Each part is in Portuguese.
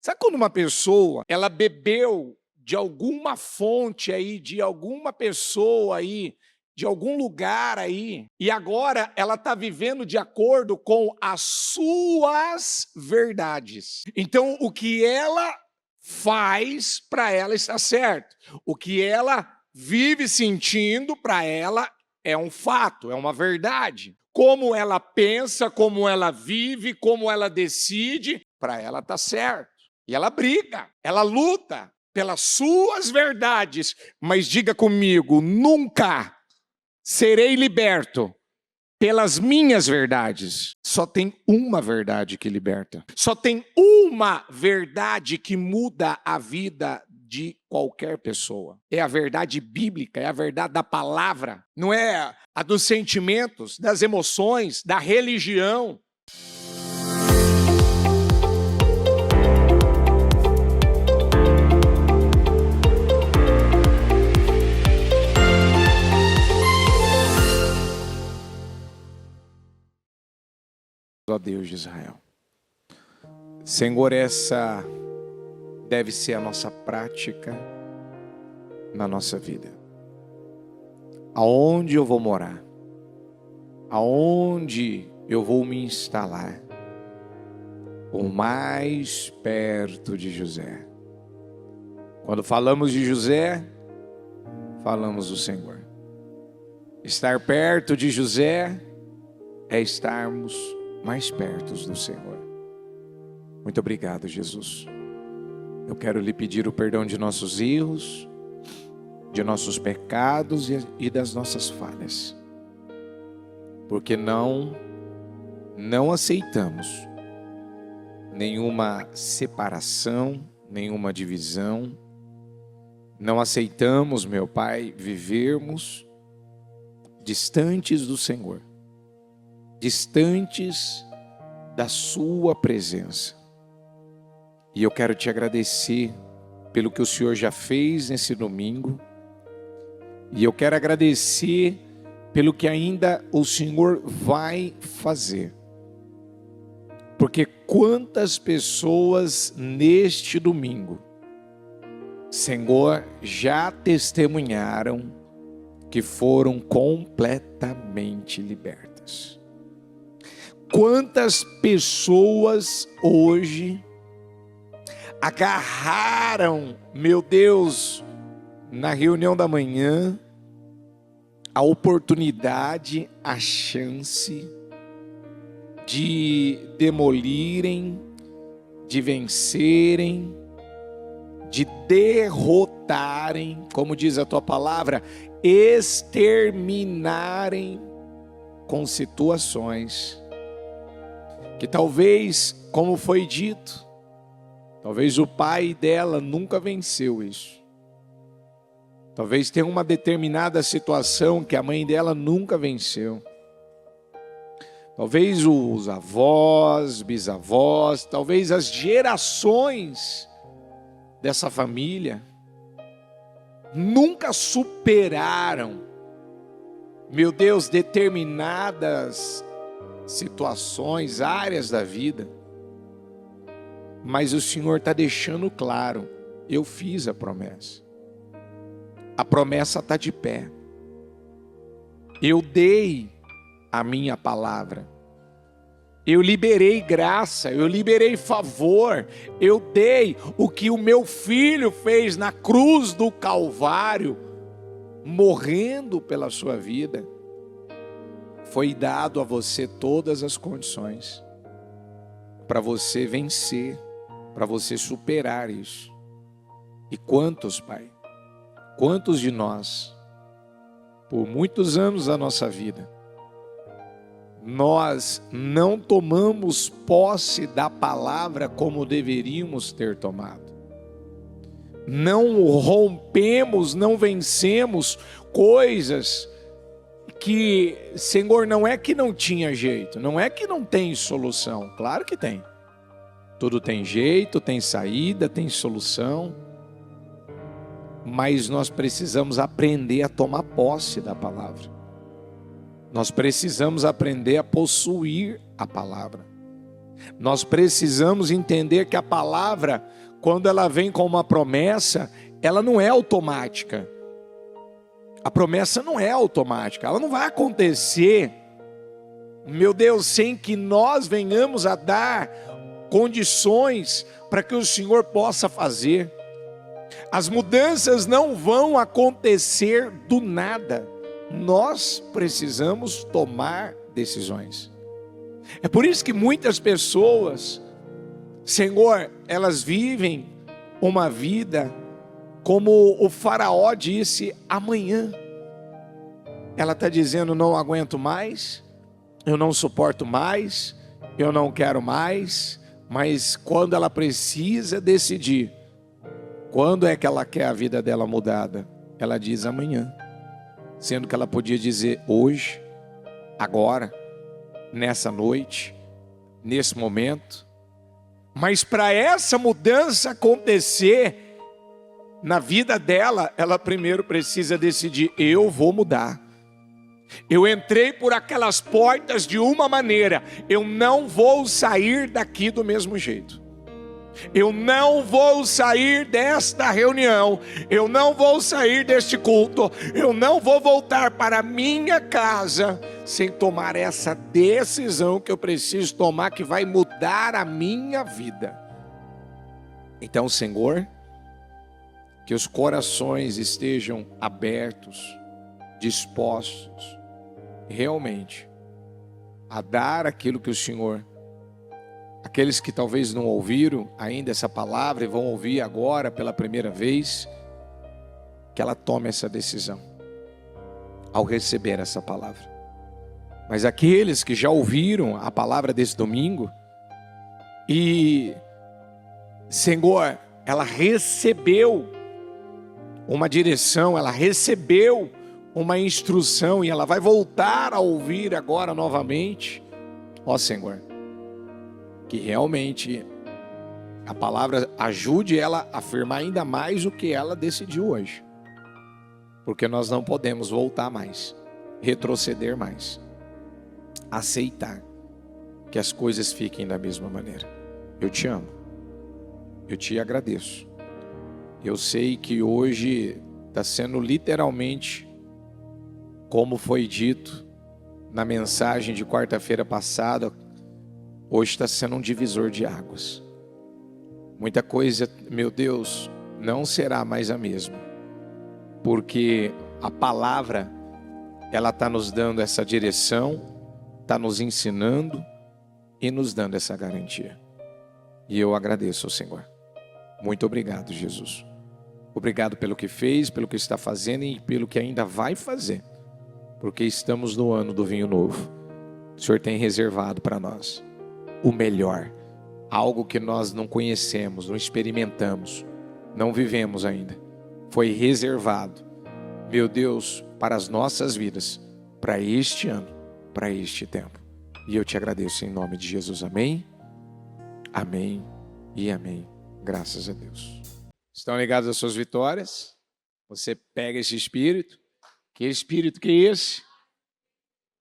Sabe quando uma pessoa, ela bebeu de alguma fonte aí, de alguma pessoa aí, de algum lugar aí, e agora ela está vivendo de acordo com as suas verdades. Então, o que ela faz, para ela está certo. O que ela vive sentindo, para ela é um fato, é uma verdade. Como ela pensa, como ela vive, como ela decide, para ela está certo. E ela briga, ela luta pelas suas verdades, mas diga comigo, nunca serei liberto pelas minhas verdades. Só tem uma verdade que liberta. Só tem uma verdade que muda a vida de qualquer pessoa. É a verdade bíblica, é a verdade da palavra. Não é a dos sentimentos, das emoções, da religião. Ó Deus de Israel. Senhor, essa deve ser a nossa prática na nossa vida. Aonde eu vou morar? Aonde eu vou me instalar? O mais perto de José. Quando falamos de José, falamos do Senhor. Estar perto de José é estarmos mais perto do Senhor. Muito obrigado, Jesus. Eu quero lhe pedir o perdão de nossos erros, de nossos pecados e das nossas falhas. Porque não aceitamos nenhuma separação, nenhuma divisão. Não aceitamos, meu Pai, vivermos distantes do Senhor. Distantes da sua presença. E eu quero te agradecer pelo que o Senhor já fez nesse domingo. E eu quero agradecer pelo que ainda o Senhor vai fazer. Porque quantas pessoas neste domingo, Senhor, já testemunharam que foram completamente libertas. Quantas pessoas hoje agarraram, meu Deus, na reunião da manhã, a oportunidade, a chance de demolirem, de vencerem, de derrotarem, como diz a tua palavra, exterminarem com situações que talvez, como foi dito, talvez o pai dela nunca venceu isso. Talvez tenha uma determinada situação que a mãe dela nunca venceu. Talvez os avós, bisavós, talvez as gerações dessa família nunca superaram, meu Deus, determinadas situações, áreas da vida. Mas o Senhor está deixando claro, eu fiz a promessa. A promessa está de pé. Eu dei a minha palavra. Eu liberei graça, eu liberei favor. Eu dei o que o meu filho fez na cruz do Calvário, morrendo pela sua vida. Foi dado a você todas as condições para você vencer, para você superar isso. E quantos, Pai? Quantos de nós, por muitos anos da nossa vida, nós não tomamos posse da palavra como deveríamos ter tomado. Não rompemos, não vencemos coisas que, Senhor, não é que não tinha jeito, não é que não tem solução, claro que tem. Tudo tem jeito, tem saída, tem solução. Mas nós precisamos aprender a tomar posse da palavra. Nós precisamos aprender a possuir a palavra. Nós precisamos entender que a palavra, quando ela vem com uma promessa, ela não é automática. A promessa não é automática, ela não vai acontecer, meu Deus, sem que nós venhamos a dar condições para que o Senhor possa fazer. As mudanças não vão acontecer do nada. Nós precisamos tomar decisões. É por isso que muitas pessoas, Senhor, elas vivem uma vida como o faraó disse, amanhã. Ela está dizendo, não aguento mais, eu não suporto mais, eu não quero mais. Mas quando ela precisa decidir, quando é que ela quer a vida dela mudada, ela diz amanhã. Sendo que ela podia dizer hoje, agora, nessa noite, nesse momento. Mas para essa mudança acontecer na vida dela, ela primeiro precisa decidir, eu vou mudar. Eu entrei por aquelas portas de uma maneira, eu não vou sair daqui do mesmo jeito. Eu não vou sair desta reunião, eu não vou sair deste culto, eu não vou voltar para a minha casa sem tomar essa decisão que eu preciso tomar, que vai mudar a minha vida. Então, Senhor, que os corações estejam abertos, dispostos, realmente, a dar aquilo que o Senhor, aqueles que talvez não ouviram ainda essa palavra e vão ouvir agora pela primeira vez, que ela tome essa decisão, ao receber essa palavra. Mas aqueles que já ouviram a palavra desse domingo, e, Senhor, ela recebeu uma direção, ela recebeu uma instrução e ela vai voltar a ouvir agora novamente. Ó Senhor, que realmente a palavra ajude ela a afirmar ainda mais o que ela decidiu hoje. Porque nós não podemos voltar mais, retroceder mais, aceitar que as coisas fiquem da mesma maneira. Eu te amo, eu te agradeço. Eu sei que hoje está sendo literalmente, como foi dito na mensagem de quarta-feira passada, hoje está sendo um divisor de águas. Muita coisa, meu Deus, não será mais a mesma. Porque a palavra, ela está nos dando essa direção, está nos ensinando e nos dando essa garantia. E eu agradeço ao Senhor. Muito obrigado, Jesus. Obrigado pelo que fez, pelo que está fazendo e pelo que ainda vai fazer. Porque estamos no ano do vinho novo. O Senhor tem reservado para nós o melhor. Algo que nós não conhecemos, não experimentamos, não vivemos ainda. Foi reservado, meu Deus, para as nossas vidas, para este ano, para este tempo. E eu te agradeço em nome de Jesus. Amém? Amém e amém. Graças a Deus. Estão ligados às suas vitórias? Você pega esse espírito. Que espírito que é esse?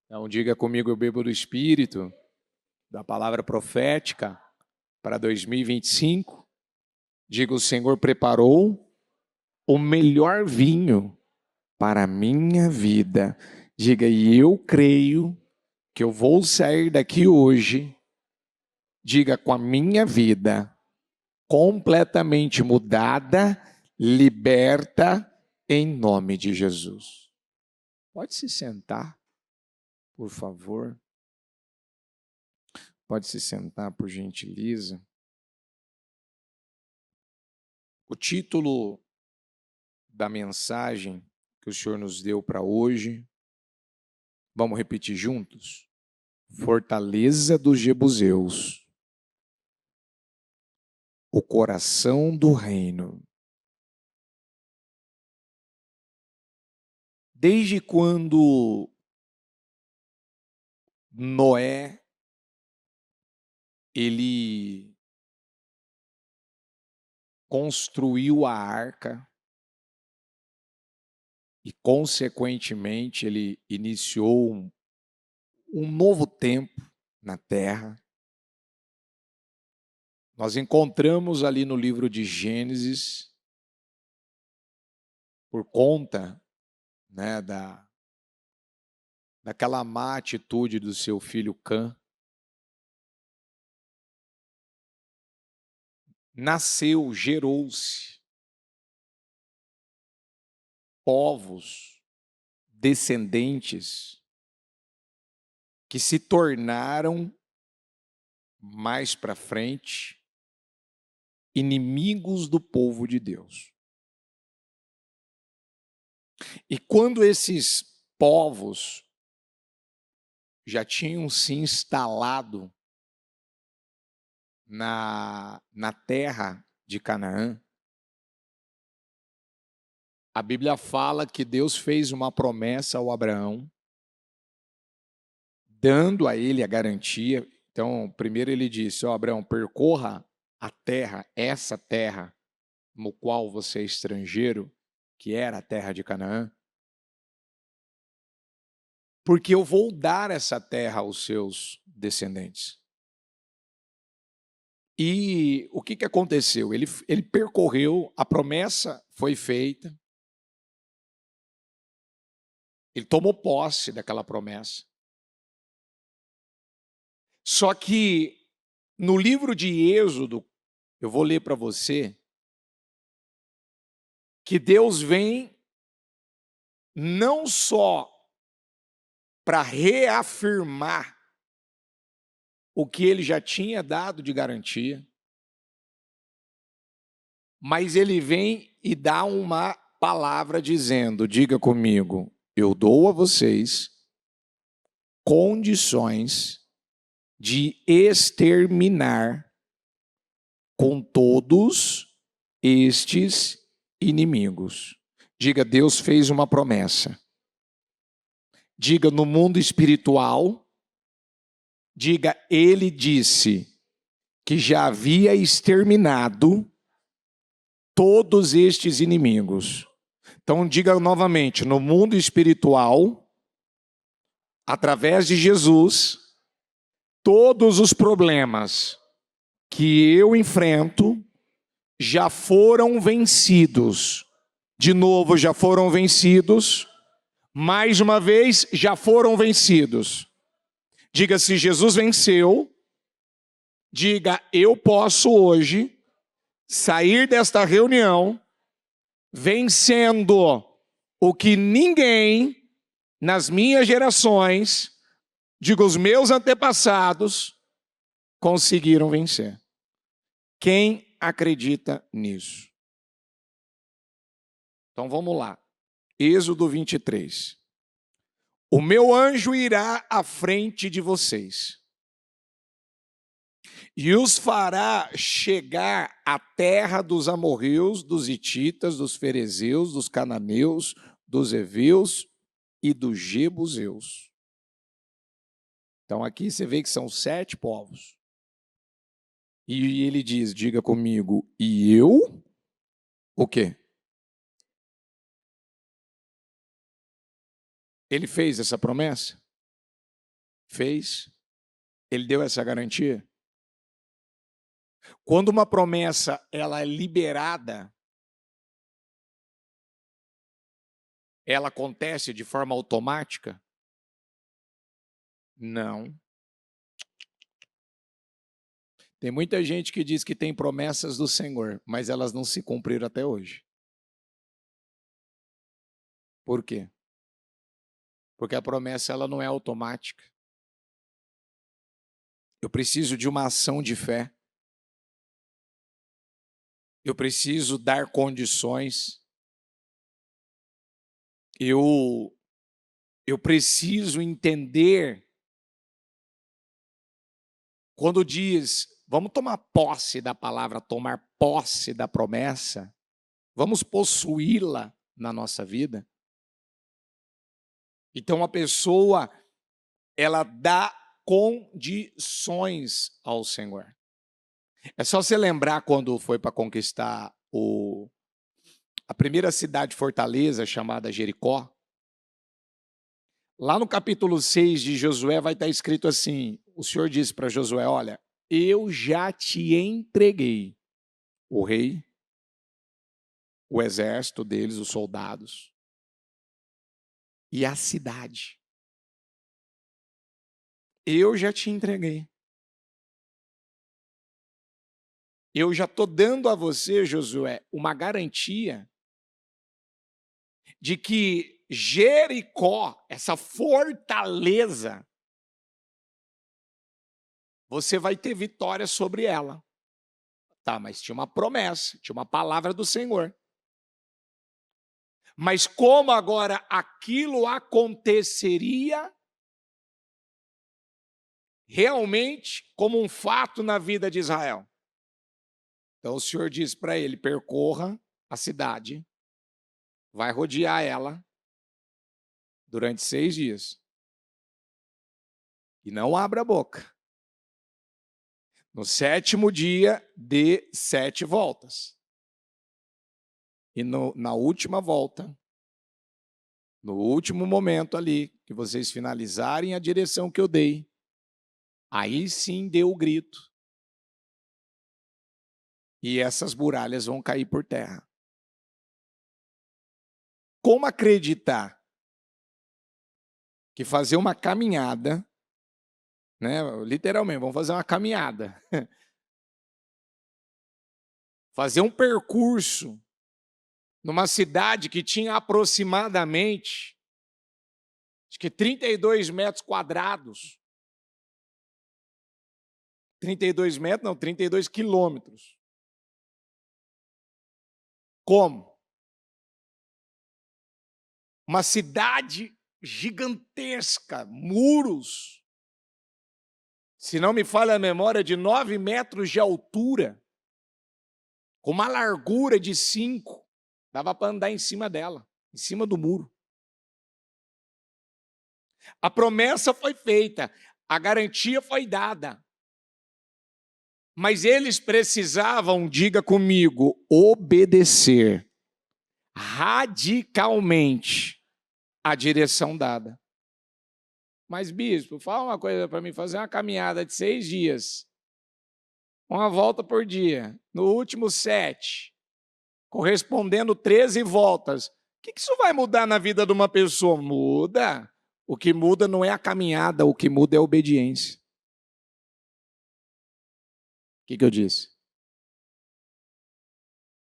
Então diga comigo, eu bebo do espírito da palavra profética para 2025. Diga, o Senhor preparou o melhor vinho para a minha vida. Diga, e eu creio que eu vou sair daqui hoje, diga, com a minha vida completamente mudada, liberta, em nome de Jesus. Pode se sentar, por favor. Pode se sentar, por gentileza. O título da mensagem que o Senhor nos deu para hoje, vamos repetir juntos? Fortaleza dos Jebuseus. O coração do reino. Desde quando Noé, ele construiu a arca e, consequentemente, ele iniciou um novo tempo na terra. Nós encontramos ali no livro de Gênesis, por conta, né, daquela má atitude do seu filho Cã, nasceu, gerou-se povos, descendentes, que se tornaram, mais para frente, inimigos do povo de Deus. E quando esses povos já tinham se instalado na terra de Canaã, a Bíblia fala que Deus fez uma promessa ao Abraão, dando a ele a garantia. Então, primeiro ele disse, Abraão, percorra a terra, essa terra no qual você é estrangeiro, que era a terra de Canaã, porque eu vou dar essa terra aos seus descendentes. E o que aconteceu? Ele percorreu, a promessa foi feita, ele tomou posse daquela promessa. Só que no livro de Êxodo, eu vou ler para você, que Deus vem não só para reafirmar o que ele já tinha dado de garantia, mas ele vem e dá uma palavra dizendo, diga comigo, eu dou a vocês condições de exterminar com todos estes inimigos. Diga, Deus fez uma promessa. Diga, no mundo espiritual, diga, ele disse que já havia exterminado todos estes inimigos. Então diga novamente, no mundo espiritual, através de Jesus, todos os problemas que eu enfrento já foram vencidos. De novo, já foram vencidos. Mais uma vez, já foram vencidos. Diga, se Jesus venceu, diga, eu posso hoje sair desta reunião vencendo o que ninguém nas minhas gerações, digo, os meus antepassados, conseguiram vencer. Quem acredita nisso? Então vamos lá. Êxodo 23. O meu anjo irá à frente de vocês e os fará chegar à terra dos amorreus, dos hititas, dos ferezeus, dos cananeus, dos heveus e dos jebuseus. Então aqui você vê que são 7 povos. E ele diz, diga comigo, e eu? O quê? Ele fez essa promessa? Fez. Ele deu essa garantia? Quando uma promessa ela é liberada, ela acontece de forma automática? Não. Tem muita gente que diz que tem promessas do Senhor, mas elas não se cumpriram até hoje. Por quê? Porque a promessa ela não é automática. Eu preciso de uma ação de fé. Eu preciso dar condições. Eu preciso entender. Quando diz, vamos tomar posse da palavra, tomar posse da promessa, vamos possuí-la na nossa vida. Então a pessoa, ela dá condições ao Senhor. É só você lembrar quando foi para conquistar a primeira cidade fortaleza, chamada Jericó. Lá no capítulo 6 de Josué vai estar escrito assim, o Senhor disse para Josué, olha, eu já te entreguei o rei, o exército deles, os soldados e a cidade. Eu já te entreguei. Eu já estou dando a você, Josué, uma garantia de que Jericó, essa fortaleza, você vai ter vitória sobre ela. Tá, mas tinha uma promessa, tinha uma palavra do Senhor. Mas como agora aquilo aconteceria realmente como um fato na vida de Israel? Então o Senhor diz para ele: percorra a cidade, vai rodear ela durante 6 dias. E não abra a boca. No 7º dia, dê 7 voltas. E na última volta, no último momento ali, que vocês finalizarem a direção que eu dei, aí sim dê o grito. E essas muralhas vão cair por terra. Como acreditar que fazer uma caminhada, né, literalmente, vamos fazer uma caminhada, fazer um percurso numa cidade que tinha aproximadamente, acho que 32 metros quadrados, 32 metros, não, 32 quilômetros. Como? Uma cidade gigantesca, muros, se não me falha a memória, de 9 metros de altura, com uma largura de 5, dava para andar em cima dela, em cima do muro. A promessa foi feita, a garantia foi dada. Mas eles precisavam, diga comigo, obedecer radicalmente a direção dada. Mas, bispo, fala uma coisa para mim, fazer uma caminhada de 6 dias, uma volta por dia, no último 7, correspondendo 13 voltas, o que isso vai mudar na vida de uma pessoa? Muda. O que muda não é a caminhada, o que muda é a obediência. O que eu disse?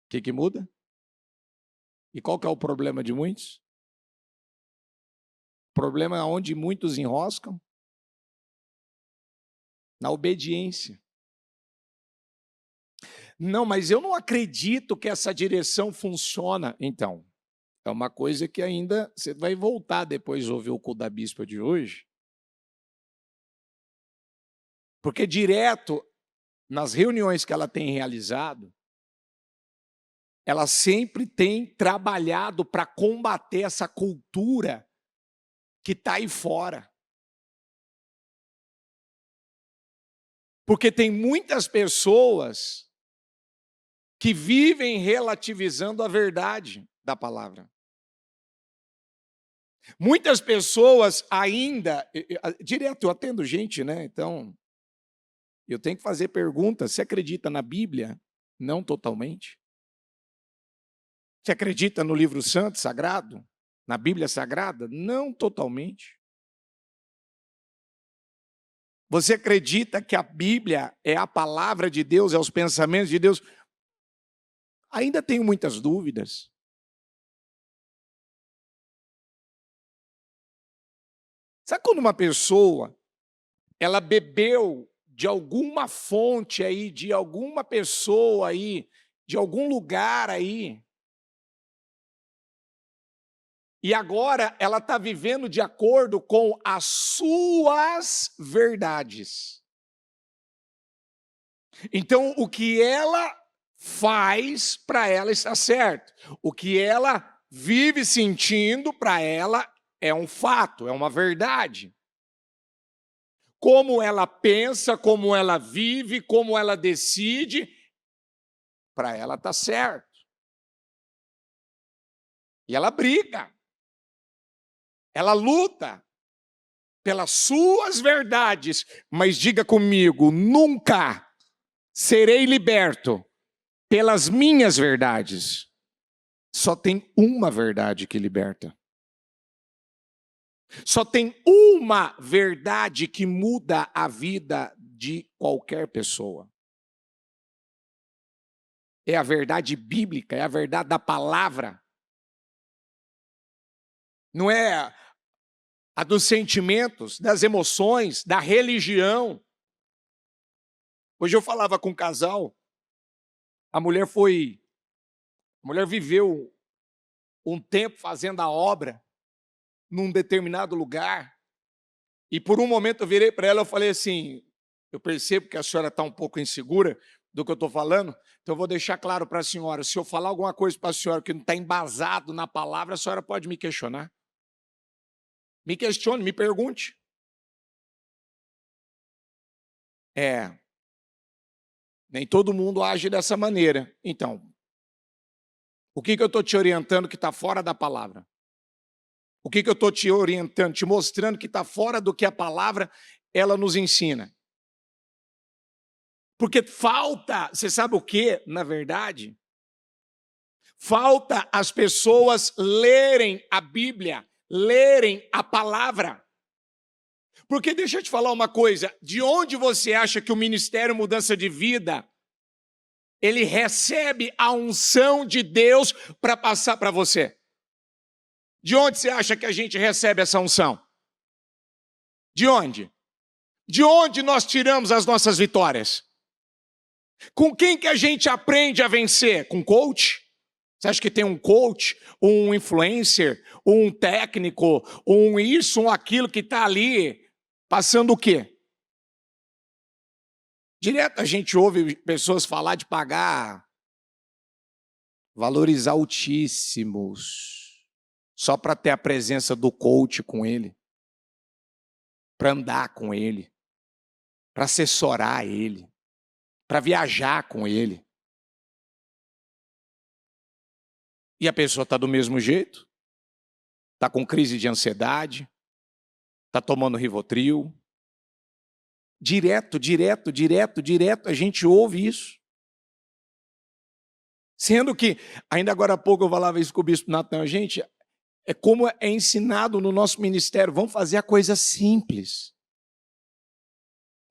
O que muda? E qual que é o problema de muitos? O problema é onde muitos enroscam? Na obediência. Não, mas eu não acredito que essa direção funciona. Então, é uma coisa que ainda você vai voltar depois de ouvir o culto da bispa de hoje. Porque direto nas reuniões que ela tem realizado, ela sempre tem trabalhado para combater essa cultura que está aí fora. Porque tem muitas pessoas que vivem relativizando a verdade da palavra. Muitas pessoas ainda, direto eu atendo gente, né? Então, eu tenho que fazer perguntas. Você acredita na Bíblia? Não totalmente. Você acredita no livro santo, sagrado? Na Bíblia Sagrada? Não totalmente. Você acredita que a Bíblia é a palavra de Deus, é os pensamentos de Deus? Ainda tenho muitas dúvidas. Sabe quando uma pessoa, ela bebeu de alguma fonte aí, de alguma pessoa aí, de algum lugar aí, e agora ela está vivendo de acordo com as suas verdades. Então, o que ela faz, para ela está certo. O que ela vive sentindo, para ela é um fato, é uma verdade. Como ela pensa, como ela vive, como ela decide, para ela está certo. E ela briga. Ela luta. pelas suas verdades, mas diga comigo, nunca serei liberto pelas minhas verdades. Só tem uma verdade que liberta. Só tem uma verdade que muda a vida de qualquer pessoa. É a verdade bíblica, é a verdade da palavra. Não é a dos sentimentos, das emoções, da religião. Hoje eu falava com um casal, a mulher viveu um tempo fazendo a obra num determinado lugar, e por um momento eu virei para ela e falei assim, eu percebo que a senhora está um pouco insegura do que eu estou falando, então eu vou deixar claro para a senhora, se eu falar alguma coisa para a senhora que não está embasado na palavra, a senhora pode me questionar. Me questione, me pergunte. Nem todo mundo age dessa maneira. Então, o que eu estou te orientando que está fora da palavra? O que eu estou te orientando, te mostrando que está fora do que a palavra ela nos ensina? Porque falta, você sabe o que, na verdade? Falta as pessoas lerem a Bíblia, lerem a palavra. Porque deixa eu te falar uma coisa, de onde você acha que o Ministério Mudança de Vida, ele recebe a unção de Deus para passar para você? De onde você acha que a gente recebe essa unção? De onde? De onde nós tiramos as nossas vitórias? Com quem que a gente aprende a vencer? Com coach? Você acha que tem um coach, um influencer, um técnico, um isso, um aquilo que está ali passando o quê? Direto a gente ouve pessoas falar de pagar valores altíssimos só para ter a presença do coach com ele, para andar com ele, para assessorar ele, para viajar com ele. E a pessoa está do mesmo jeito, está com crise de ansiedade, está tomando Rivotril. Direto, a gente ouve isso. Sendo que, ainda agora há pouco eu falava isso com o bispo Natan, gente, é como é ensinado no nosso ministério, vamos fazer a coisa simples.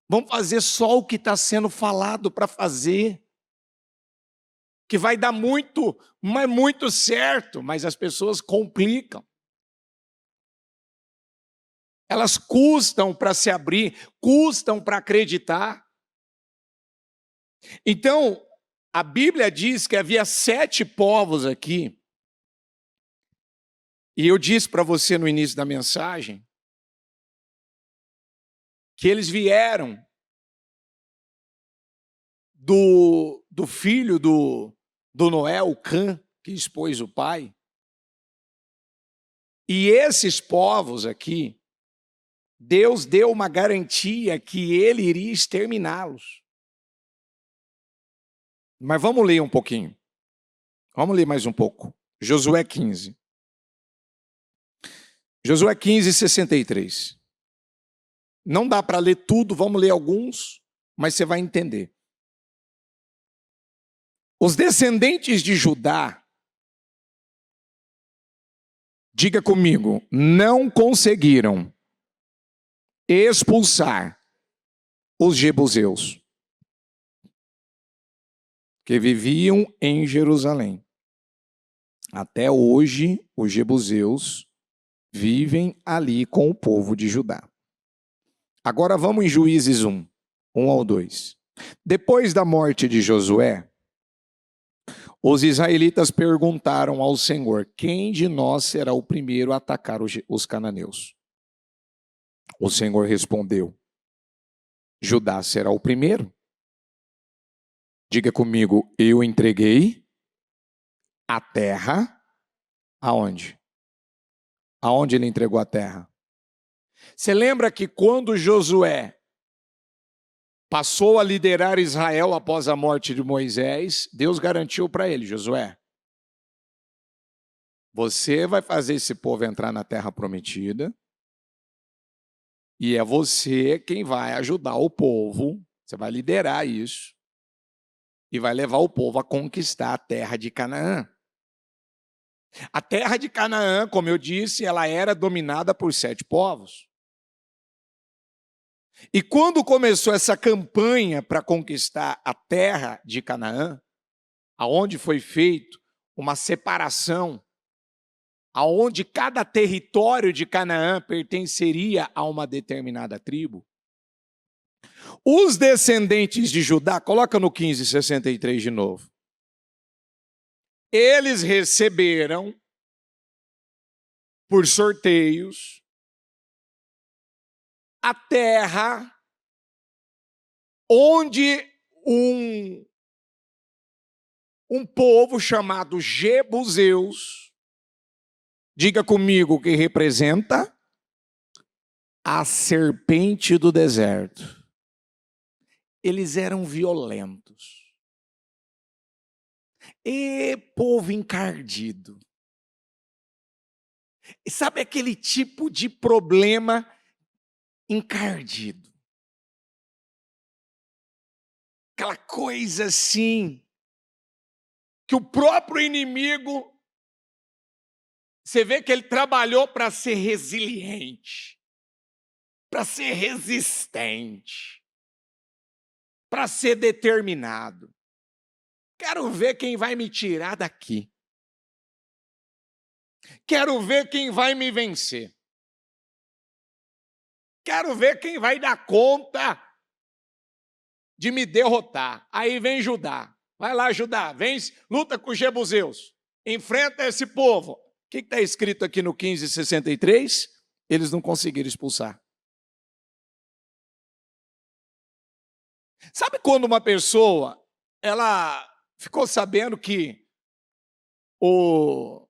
Vamos fazer só o que está sendo falado para fazer. Que vai dar muito, mas muito certo, mas as pessoas complicam. Elas custam para se abrir, custam para acreditar. Então, a Bíblia diz que havia 7 povos aqui. E eu disse para você no início da mensagem que eles vieram do filho do Noé, o Cã, que expôs o pai. E esses povos aqui, Deus deu uma garantia que ele iria exterminá-los. Mas vamos ler um pouquinho. Vamos ler mais um pouco. Josué 15. Josué 15, 63. Não dá para ler tudo, vamos ler alguns, mas você vai entender. Os descendentes de Judá, diga comigo, não conseguiram expulsar os jebuseus que viviam em Jerusalém. Até hoje, os jebuseus vivem ali com o povo de Judá. Agora vamos em Juízes 1, 1 ao 2. Depois da morte de Josué, os israelitas perguntaram ao Senhor, quem de nós será o primeiro a atacar os cananeus? O Senhor respondeu, Judá será o primeiro. Diga comigo, eu entreguei a terra aonde? Aonde ele entregou a terra? Você lembra que quando Josué passou a liderar Israel após a morte de Moisés, Deus garantiu para ele, Josué, você vai fazer esse povo entrar na terra prometida, E é você quem vai ajudar o povo, você vai liderar isso, e vai levar o povo a conquistar a terra de Canaã. A terra de Canaã, como eu disse, ela era dominada por 7 povos. E quando começou essa campanha para conquistar a terra de Canaã, aonde foi feito uma separação, aonde cada território de Canaã pertenceria a uma determinada tribo, os descendentes de Judá, coloca no 15:63 de novo, eles receberam, por sorteios, a terra onde um povo chamado Jebuseus, diga comigo o que representa a serpente do deserto. Eles eram violentos. E povo encardido. E sabe aquele tipo de problema encardido? Aquela coisa assim, que o próprio inimigo, você vê que ele trabalhou para ser resiliente, para ser resistente, para ser determinado. Quero ver quem vai me tirar daqui. Quero ver quem vai me vencer. Quero ver quem vai dar conta de me derrotar. Aí vem Judá. Vai lá, Judá, vence, luta com os Jebuseus. Enfrenta esse povo. O que está escrito aqui no 15:63? Eles não conseguiram expulsar. Sabe quando uma pessoa, ela ficou sabendo que eu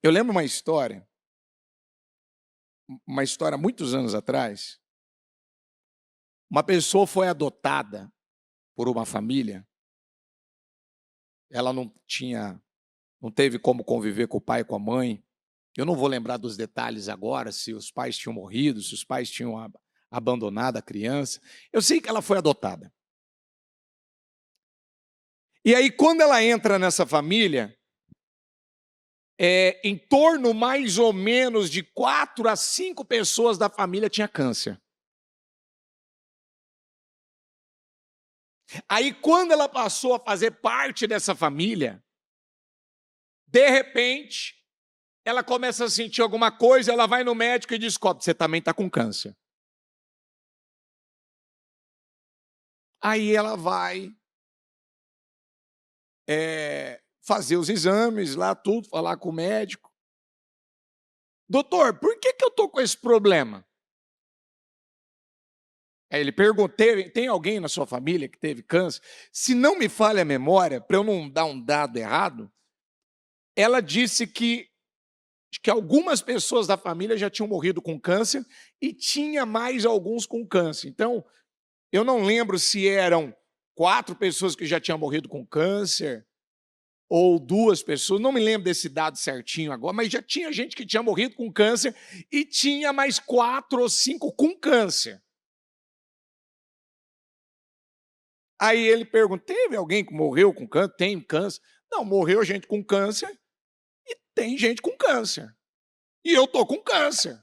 lembro uma história há muitos anos atrás. Uma pessoa foi adotada por uma família. Ela não teve como conviver com o pai e com a mãe. Eu não vou lembrar dos detalhes agora, se os pais tinham morrido, se os pais tinham abandonado a criança. Eu sei que ela foi adotada. E aí, quando ela entra nessa família, em torno mais ou menos de 4 a 5 pessoas da família tinha câncer. Aí, quando ela passou a fazer parte dessa família, de repente, ela começa a sentir alguma coisa, ela vai no médico e descobre: você também está com câncer. Aí ela vai fazer os exames lá, tudo, falar com o médico. Doutor, por que eu estou com esse problema? Aí ele perguntou: tem alguém na sua família que teve câncer? Se não me falha a memória, para eu não dar um dado errado, ela disse que algumas pessoas da família já tinham morrido com câncer e tinha mais alguns com câncer. Então, eu não lembro se eram 4 pessoas que já tinham morrido com câncer ou 2 pessoas, não me lembro desse dado certinho agora, mas já tinha gente que tinha morrido com câncer e tinha mais 4 ou 5 com câncer. Aí ele pergunta: teve alguém que morreu com câncer? Tem câncer? Não, morreu gente com câncer e tem gente com câncer. E eu tô com câncer.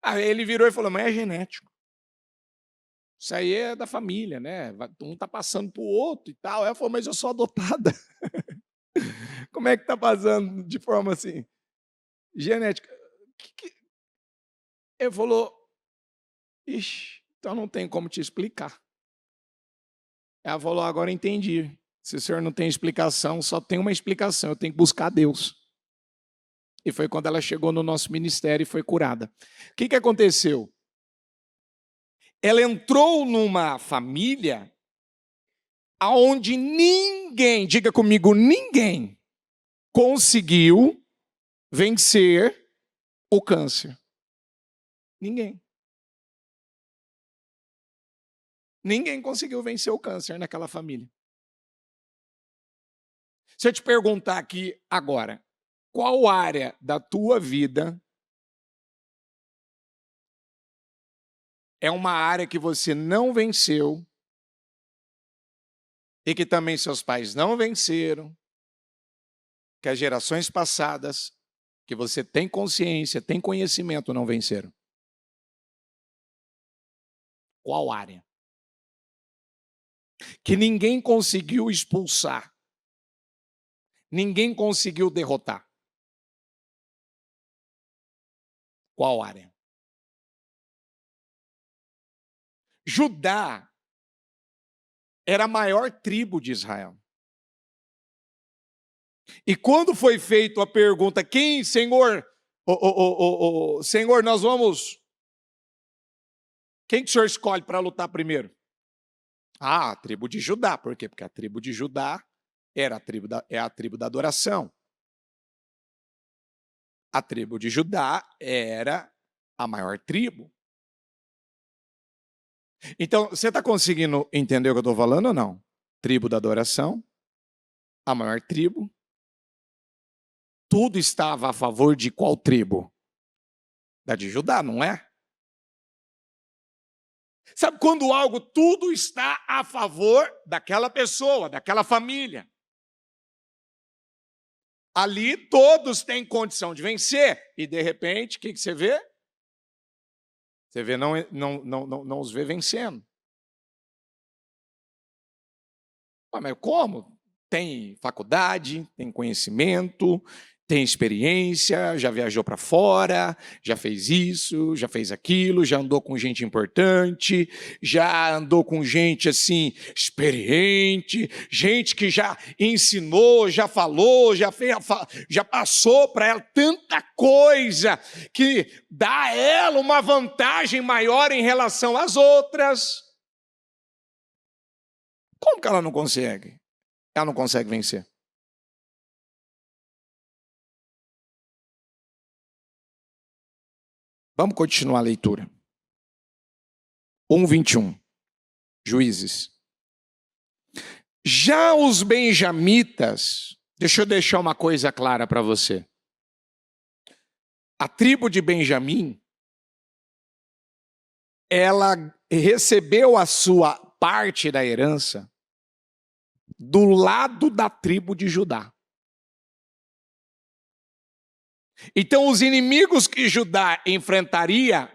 Aí ele virou e falou: mas é genético. Isso aí é da família, né? Um tá passando pro outro e tal. Ela falou: mas eu sou adotada. Como é que tá passando de forma assim? Genética. Ele falou: ixi, então não tem como te explicar. Ela falou: agora entendi. Se o senhor não tem explicação, só tem uma explicação: eu tenho que buscar Deus. E foi quando ela chegou no nosso ministério e foi curada. O que aconteceu? Ela entrou numa família onde ninguém, diga comigo, ninguém conseguiu vencer o câncer. Ninguém. Ninguém conseguiu vencer o câncer naquela família. Se eu te perguntar aqui agora, qual área da tua vida é uma área que você não venceu e que também seus pais não venceram, que as gerações passadas, que você tem consciência, tem conhecimento, não venceram. Qual área? Que ninguém conseguiu expulsar. Ninguém conseguiu derrotar. Qual área? Judá era a maior tribo de Israel. E quando foi feita a pergunta, quem, Senhor, Senhor, nós vamos... Quem que o senhor escolhe para lutar primeiro? Ah, a tribo de Judá. Por quê? Porque a tribo de Judá era é a tribo da adoração. A tribo de Judá era a maior tribo. Então, você está conseguindo entender o que eu estou falando ou não? Tribo da adoração, a maior tribo. Tudo estava a favor de qual tribo? Da de Judá, não é? Sabe quando algo, tudo está a favor daquela pessoa, daquela família? Ali todos têm condição de vencer. E de repente, o que você vê? Você vê, não os vê vencendo. Mas como? Tem faculdade, tem conhecimento, tem experiência, já viajou para fora, já fez isso, já fez aquilo, já andou com gente importante, já andou com gente assim experiente, gente que já ensinou, já falou, já passou para ela tanta coisa que dá a ela uma vantagem maior em relação às outras. Como que ela não consegue? Ela não consegue vencer. Vamos continuar a leitura. 1:21. Juízes. Já os benjamitas, deixa eu deixar uma coisa clara para você. A tribo de Benjamim, ela recebeu a sua parte da herança do lado da tribo de Judá. Então, os inimigos que Judá enfrentaria,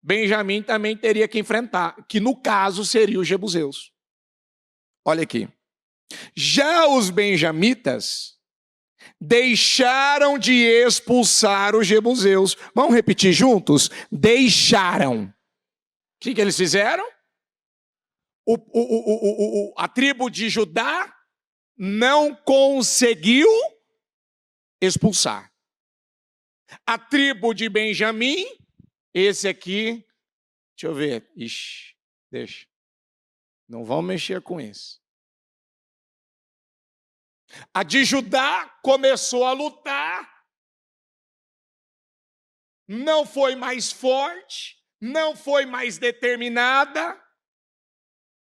Benjamim também teria que enfrentar, que no caso seriam os jebuseus. Olha aqui. Já os benjamitas deixaram de expulsar os jebuseus. Vamos repetir juntos? Deixaram. O que eles fizeram? A tribo de Judá não conseguiu expulsar. A tribo de Benjamim, esse aqui, deixa eu ver, ixi, deixa. Não vamos mexer com esse. A de Judá começou a lutar, não foi mais forte, não foi mais determinada,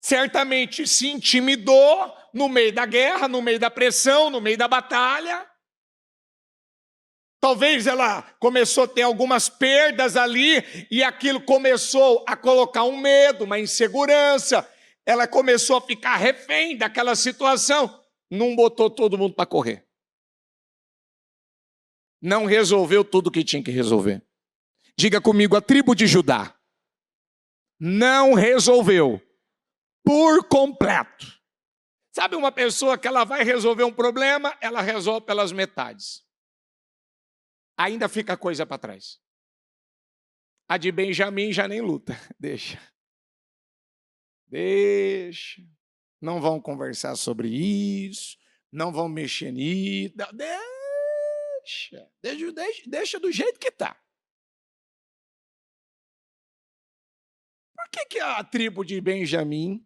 certamente se intimidou no meio da guerra, no meio da pressão, no meio da batalha. Talvez ela começou a ter algumas perdas ali e aquilo começou a colocar um medo, uma insegurança. Ela começou a ficar refém daquela situação. Não botou todo mundo para correr. Não resolveu tudo o que tinha que resolver. Diga comigo, a tribo de Judá não resolveu por completo. Sabe uma pessoa que ela vai resolver um problema, ela resolve pelas metades. Ainda fica coisa para trás. A de Benjamim já nem luta. Deixa. Não vão conversar sobre isso. Não vão mexer nisso. Deixa do jeito que está. Por que a tribo de Benjamim,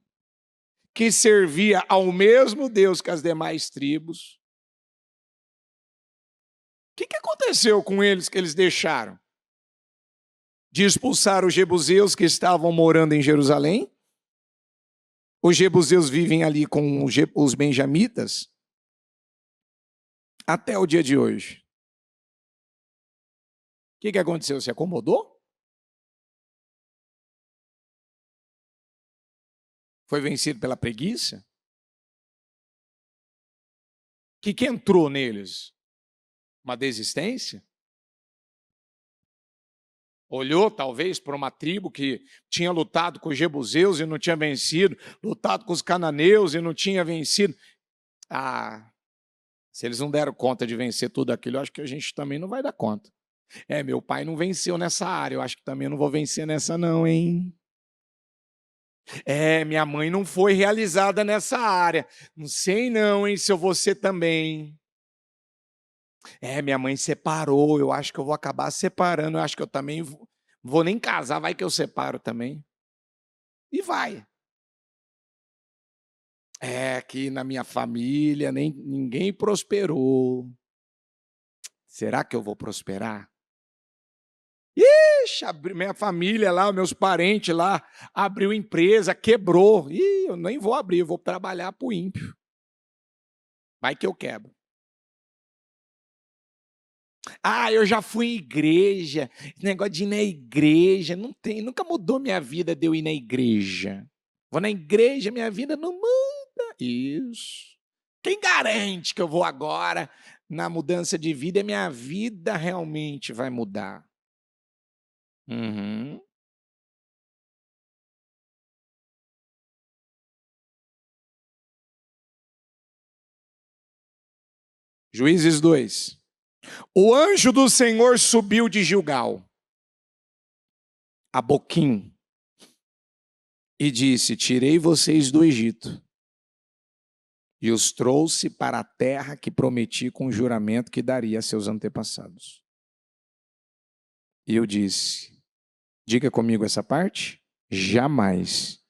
que servia ao mesmo Deus que as demais tribos, o que aconteceu com eles que eles deixaram? De expulsar os jebuseus que estavam morando em Jerusalém? Os jebuseus vivem ali com os benjamitas até o dia de hoje. O que aconteceu? Se acomodou? Foi vencido pela preguiça? O que entrou neles? Uma desistência? Olhou, talvez, para uma tribo que tinha lutado com os jebuseus e não tinha vencido, lutado com os cananeus e não tinha vencido. Ah, se eles não deram conta de vencer tudo aquilo, eu acho que a gente também não vai dar conta. Meu pai não venceu nessa área, eu acho que também não vou vencer nessa não, hein? Minha mãe não foi realizada nessa área. Não sei não, hein, se eu vou ser também. Minha mãe separou, eu acho que eu vou acabar separando, eu acho que eu também vou nem casar, vai que eu separo também. E vai. Que na minha família ninguém prosperou. Será que eu vou prosperar? Ixi, minha família lá, meus parentes lá, abriu empresa, quebrou. Eu nem vou abrir, eu vou trabalhar para o ímpio. Vai que eu quebro. Eu já fui em igreja. Esse negócio de ir na igreja, nunca mudou minha vida de eu ir na igreja. Vou na igreja, minha vida não muda. Isso. Quem garante que eu vou agora na mudança de vida e minha vida realmente vai mudar? Uhum. Juízes 2. O anjo do Senhor subiu de Gilgal a Boquim e disse: Tirei vocês do Egito e os trouxe para a terra que prometi com o juramento que daria a seus antepassados. E eu disse, diga comigo essa parte, jamais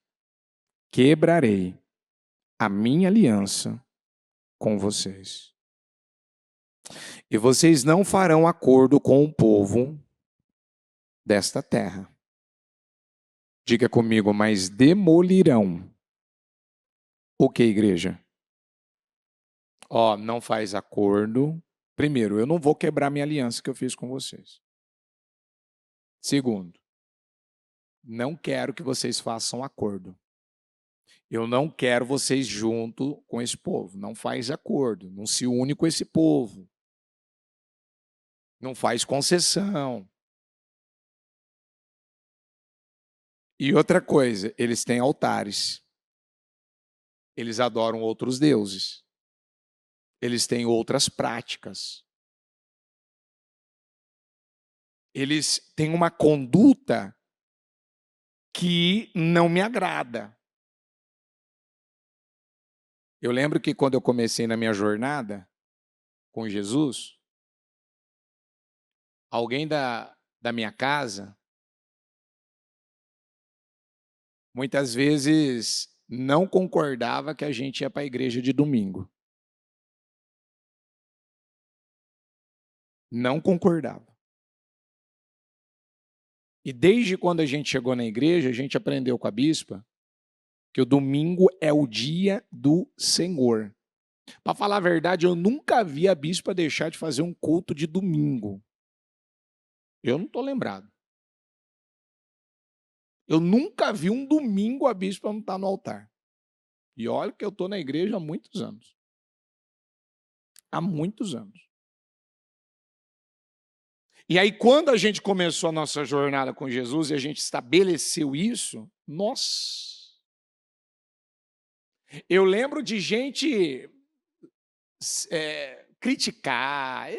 quebrarei a minha aliança com vocês. E vocês não farão acordo com o povo desta terra. Diga comigo, mas demolirão. O que, igreja? Não faz acordo. Primeiro, eu não vou quebrar minha aliança que eu fiz com vocês. Segundo, não quero que vocês façam acordo. Eu não quero vocês junto com esse povo. Não faz acordo, não se une com esse povo. Não faz concessão. E outra coisa, eles têm altares. Eles adoram outros deuses. Eles têm outras práticas. Eles têm uma conduta que não me agrada. Eu lembro que quando eu comecei na minha jornada com Jesus, alguém da minha casa, muitas vezes não concordava que a gente ia para a igreja de domingo. Não concordava. E desde quando a gente chegou na igreja, a gente aprendeu com a bispa que o domingo é o dia do Senhor. Para falar a verdade, eu nunca vi a bispa deixar de fazer um culto de domingo. Eu não estou lembrado. Eu nunca vi um domingo a bispa não estar no altar. E olha que eu estou na igreja há muitos anos. Há muitos anos. E aí, quando a gente começou a nossa jornada com Jesus e a gente estabeleceu isso, nossa! Eu lembro de gente criticar.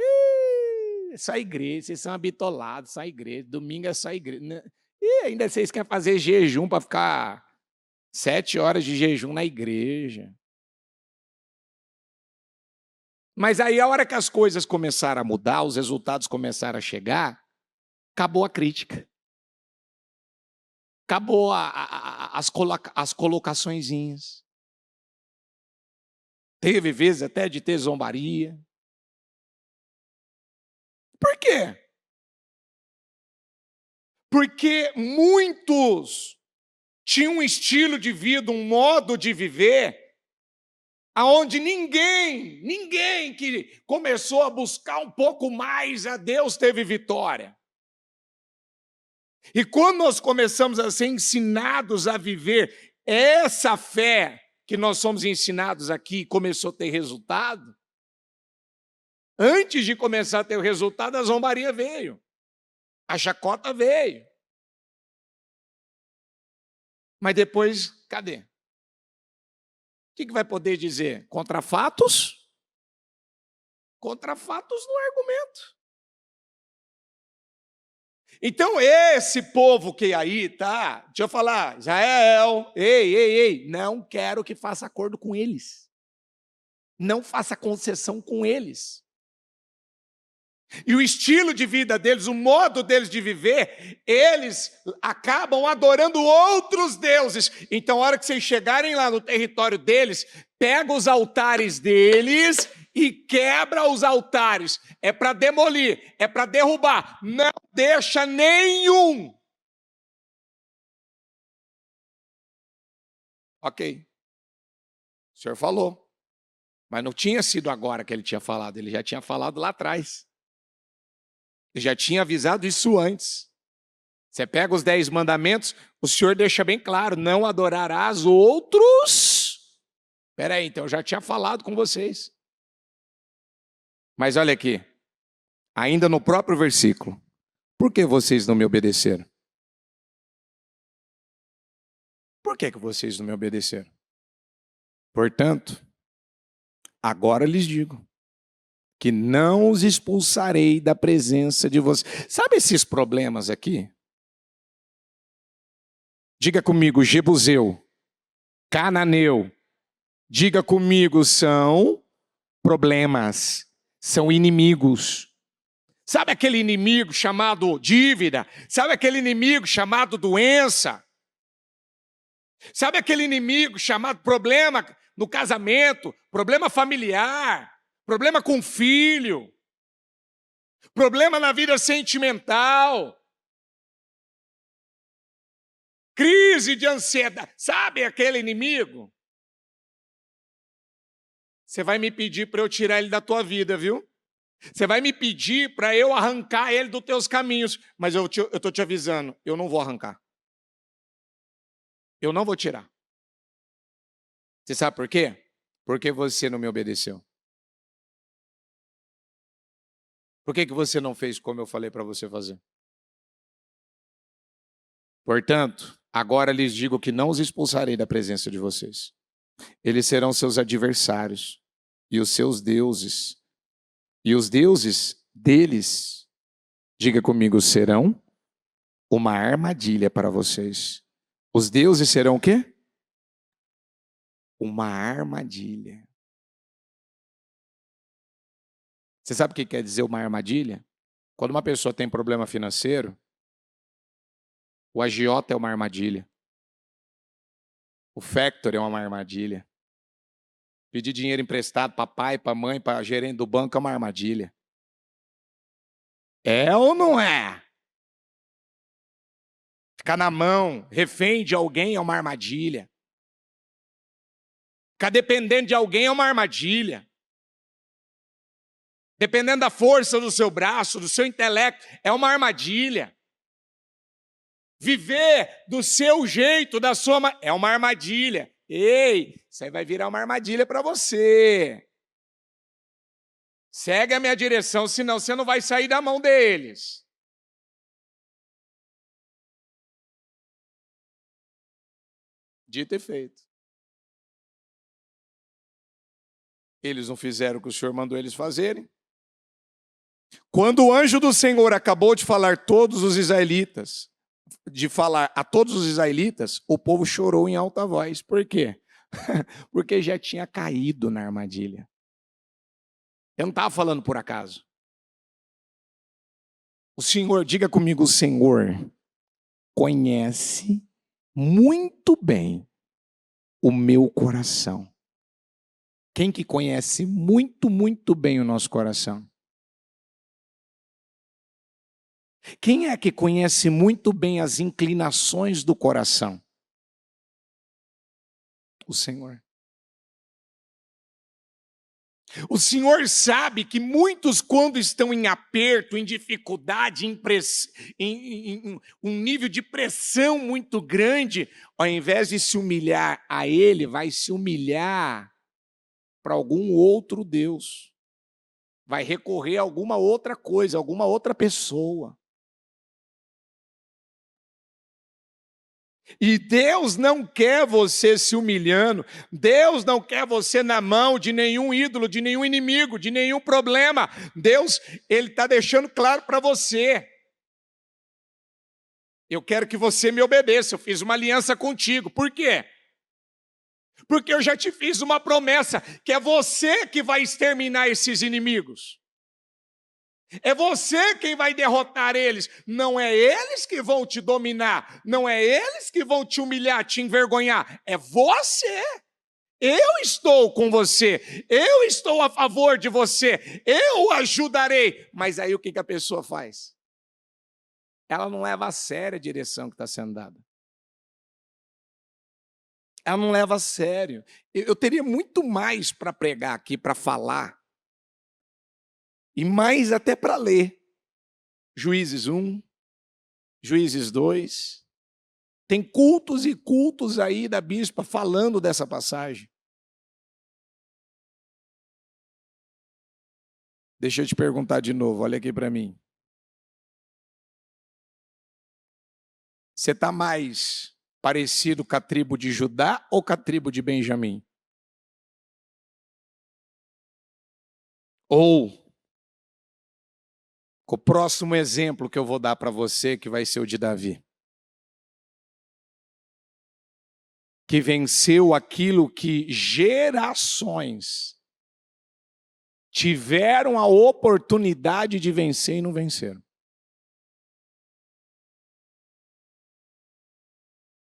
Só igreja, vocês são habitolados, só igreja. Domingo é só igreja. E ainda vocês querem fazer jejum para ficar 7 horas de jejum na igreja. Mas aí, a hora que as coisas começaram a mudar, os resultados começaram a chegar, acabou a crítica. Acabou as colocaçõezinhas. Teve vezes até de ter zombaria. Por quê? Porque muitos tinham um estilo de vida, um modo de viver, aonde ninguém que começou a buscar um pouco mais a Deus teve vitória. E quando nós começamos a ser ensinados a viver essa fé que nós somos ensinados aqui começou a ter resultado, antes de começar a ter o resultado, a zombaria veio. A chacota veio. Mas depois, cadê? O que vai poder dizer? Contra fatos? Contra fatos não é argumento. Então esse povo que aí tá, deixa eu falar, Israel, ei, não quero que faça acordo com eles. Não faça concessão com eles. E o estilo de vida deles, o modo deles de viver, eles acabam adorando outros deuses. Então, a hora que vocês chegarem lá no território deles, pega os altares deles e quebra os altares. É para demolir, é para derrubar. Não deixa nenhum. Ok. O senhor falou. Mas não tinha sido agora que ele tinha falado, ele já tinha falado lá atrás. Ele já tinha avisado isso antes. Você pega os 10 mandamentos, o Senhor deixa bem claro, não adorarás outros. Espera aí, então eu já tinha falado com vocês. Mas olha aqui, ainda no próprio versículo, por que vocês não me obedeceram? Por que vocês não me obedeceram? Portanto, agora lhes digo, que não os expulsarei da presença de vocês. Sabe esses problemas aqui? Diga comigo, Jebuseu, Cananeu. Diga comigo, são problemas, são inimigos. Sabe aquele inimigo chamado dívida? Sabe aquele inimigo chamado doença? Sabe aquele inimigo chamado problema no casamento, problema familiar? Problema com o filho, problema na vida sentimental, crise de ansiedade. Sabe aquele inimigo? Você vai me pedir para eu tirar ele da tua vida, viu? Você vai me pedir para eu arrancar ele dos teus caminhos. Mas eu estou te avisando, eu não vou arrancar. Eu não vou tirar. Você sabe por quê? Porque você não me obedeceu. Por que você não fez como eu falei para você fazer? Portanto, agora lhes digo que não os expulsarei da presença de vocês. Eles serão seus adversários e os seus deuses. E os deuses deles, diga comigo, serão uma armadilha para vocês. Os deuses serão o quê? Uma armadilha. Você sabe o que quer dizer uma armadilha? Quando uma pessoa tem problema financeiro, o agiota é uma armadilha. O factor é uma armadilha. Pedir dinheiro emprestado para pai, para mãe, para gerente do banco é uma armadilha. É ou não é? Ficar na mão, refém de alguém é uma armadilha. Ficar dependendo de alguém é uma armadilha. Dependendo da força do seu braço, do seu intelecto, é uma armadilha. Viver do seu jeito, da sua... é uma armadilha. Ei, isso aí vai virar uma armadilha para você. Segue a minha direção, senão você não vai sair da mão deles. Dito e feito. Eles não fizeram o que o Senhor mandou eles fazerem. Quando o anjo do Senhor acabou de falar a todos os israelitas, o povo chorou em alta voz. Por quê? Porque já tinha caído na armadilha. Eu não estava falando por acaso. O Senhor, diga comigo, o Senhor conhece muito bem o meu coração. Quem que conhece muito, muito bem o nosso coração? Quem é que conhece muito bem as inclinações do coração? O Senhor. O Senhor sabe que muitos, quando estão em aperto, em dificuldade, em um nível de pressão muito grande, ao invés de se humilhar a Ele, vai se humilhar para algum outro Deus. Vai recorrer a alguma outra coisa, alguma outra pessoa. E Deus não quer você se humilhando, Deus não quer você na mão de nenhum ídolo, de nenhum inimigo, de nenhum problema. Deus, Ele está deixando claro para você: eu quero que você me obedeça, eu fiz uma aliança contigo. Por quê? Porque eu já te fiz uma promessa, que é você que vai exterminar esses inimigos. É você quem vai derrotar eles, não é eles que vão te dominar, não é eles que vão te humilhar, te envergonhar, é você. Eu estou com você, eu estou a favor de você, eu o ajudarei. Mas aí o que a pessoa faz? Ela não leva a sério a direção que está sendo dada. Ela não leva a sério. Eu teria muito mais para pregar aqui, para falar, e mais até para ler. Juízes 1, Juízes 2. Tem cultos e cultos aí da bispa falando dessa passagem. Deixa eu te perguntar de novo, olha aqui para mim. Você está mais parecido com a tribo de Judá ou com a tribo de Benjamim? Ou com o próximo exemplo que eu vou dar para você, que vai ser o de Davi, que venceu aquilo que gerações tiveram a oportunidade de vencer e não venceram.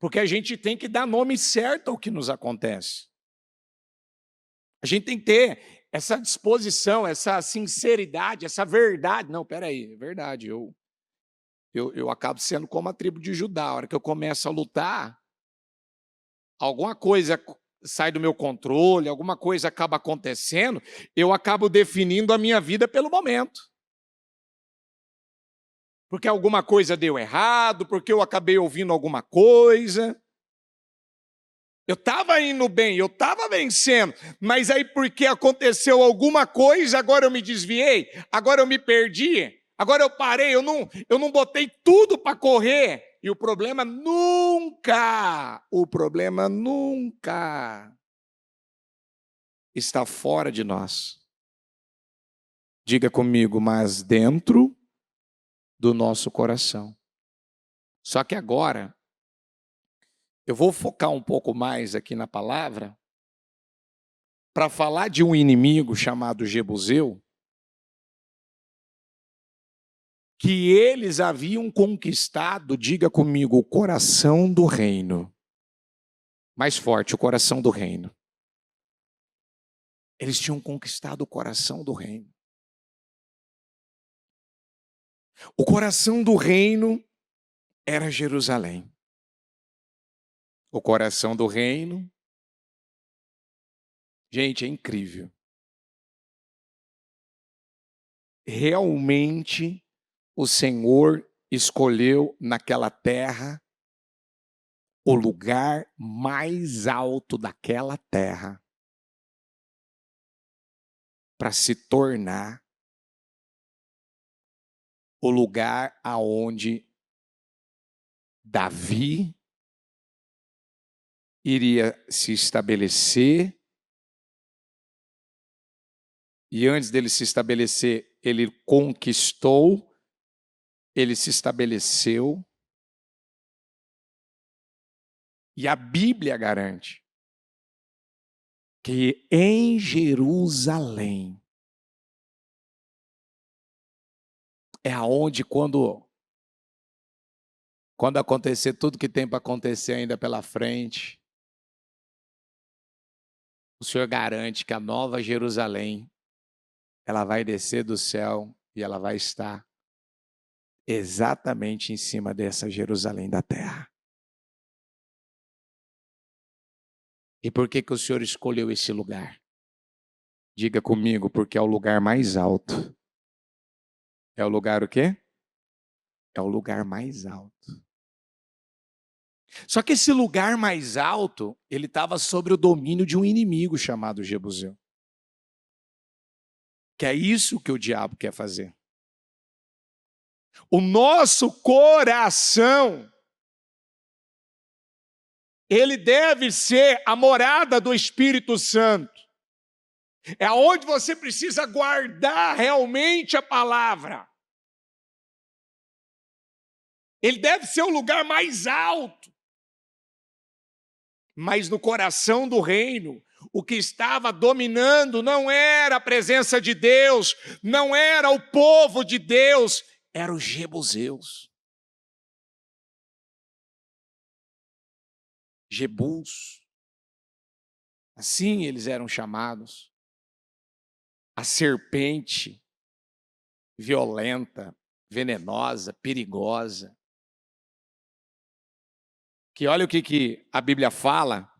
Porque a gente tem que dar nome certo ao que nos acontece. A gente tem que ter essa disposição, essa sinceridade, essa verdade. Não, peraí, é verdade. Eu acabo sendo como a tribo de Judá. A hora que eu começo a lutar, alguma coisa sai do meu controle, alguma coisa acaba acontecendo, eu acabo definindo a minha vida pelo momento. Porque alguma coisa deu errado, porque eu acabei ouvindo alguma coisa. Eu estava indo bem, eu estava vencendo, mas aí porque aconteceu alguma coisa, agora eu me desviei, agora eu me perdi, agora eu parei, eu não botei tudo para correr. E o problema nunca está fora de nós. Diga comigo, mas dentro do nosso coração. Só que agora, eu vou focar um pouco mais aqui na palavra para falar de um inimigo chamado Jebuseu, que eles haviam conquistado, diga comigo, o coração do reino. Mais forte, o coração do reino. Eles tinham conquistado o coração do reino. O coração do reino era Jerusalém. O coração do reino, gente, é incrível. Realmente, o Senhor escolheu naquela terra o lugar mais alto daquela terra para se tornar o lugar aonde Davi iria se estabelecer. E antes dele se estabelecer, ele conquistou, ele se estabeleceu. E a Bíblia garante que em Jerusalém é aonde quando acontecer tudo que tem para acontecer ainda pela frente, o Senhor garante que a nova Jerusalém, ela vai descer do céu e ela vai estar exatamente em cima dessa Jerusalém da terra. E por que o Senhor escolheu esse lugar? Diga comigo, porque é o lugar mais alto. É o lugar o quê? É o lugar mais alto. Só que esse lugar mais alto, ele estava sob o domínio de um inimigo chamado Jebuseu. Que é isso que o diabo quer fazer. O nosso coração, ele deve ser a morada do Espírito Santo. É onde você precisa guardar realmente a palavra. Ele deve ser o lugar mais alto. Mas no coração do reino, o que estava dominando não era a presença de Deus, não era o povo de Deus, eram os jebuseus. Jebus. Assim eles eram chamados. A serpente violenta, venenosa, perigosa. Que olha o que a Bíblia fala,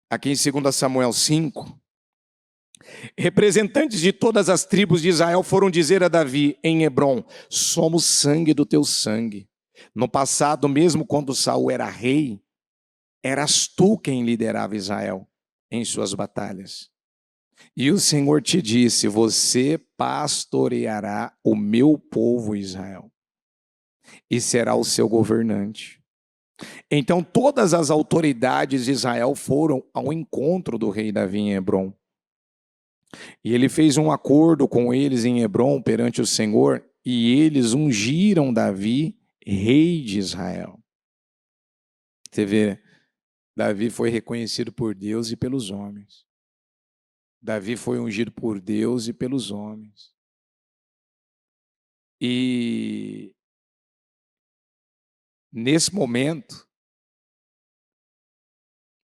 aqui em 2 Samuel 5. Representantes de todas as tribos de Israel foram dizer a Davi em Hebrom: somos sangue do teu sangue. No passado, mesmo quando Saul era rei, eras tu quem liderava Israel em suas batalhas. E o Senhor te disse: você pastoreará o meu povo Israel e será o seu governante. Então todas as autoridades de Israel foram ao encontro do rei Davi em Hebrom. E ele fez um acordo com eles em Hebrom perante o Senhor, e eles ungiram Davi rei de Israel. Você vê, Davi foi reconhecido por Deus e pelos homens. Davi foi ungido por Deus e pelos homens. E nesse momento,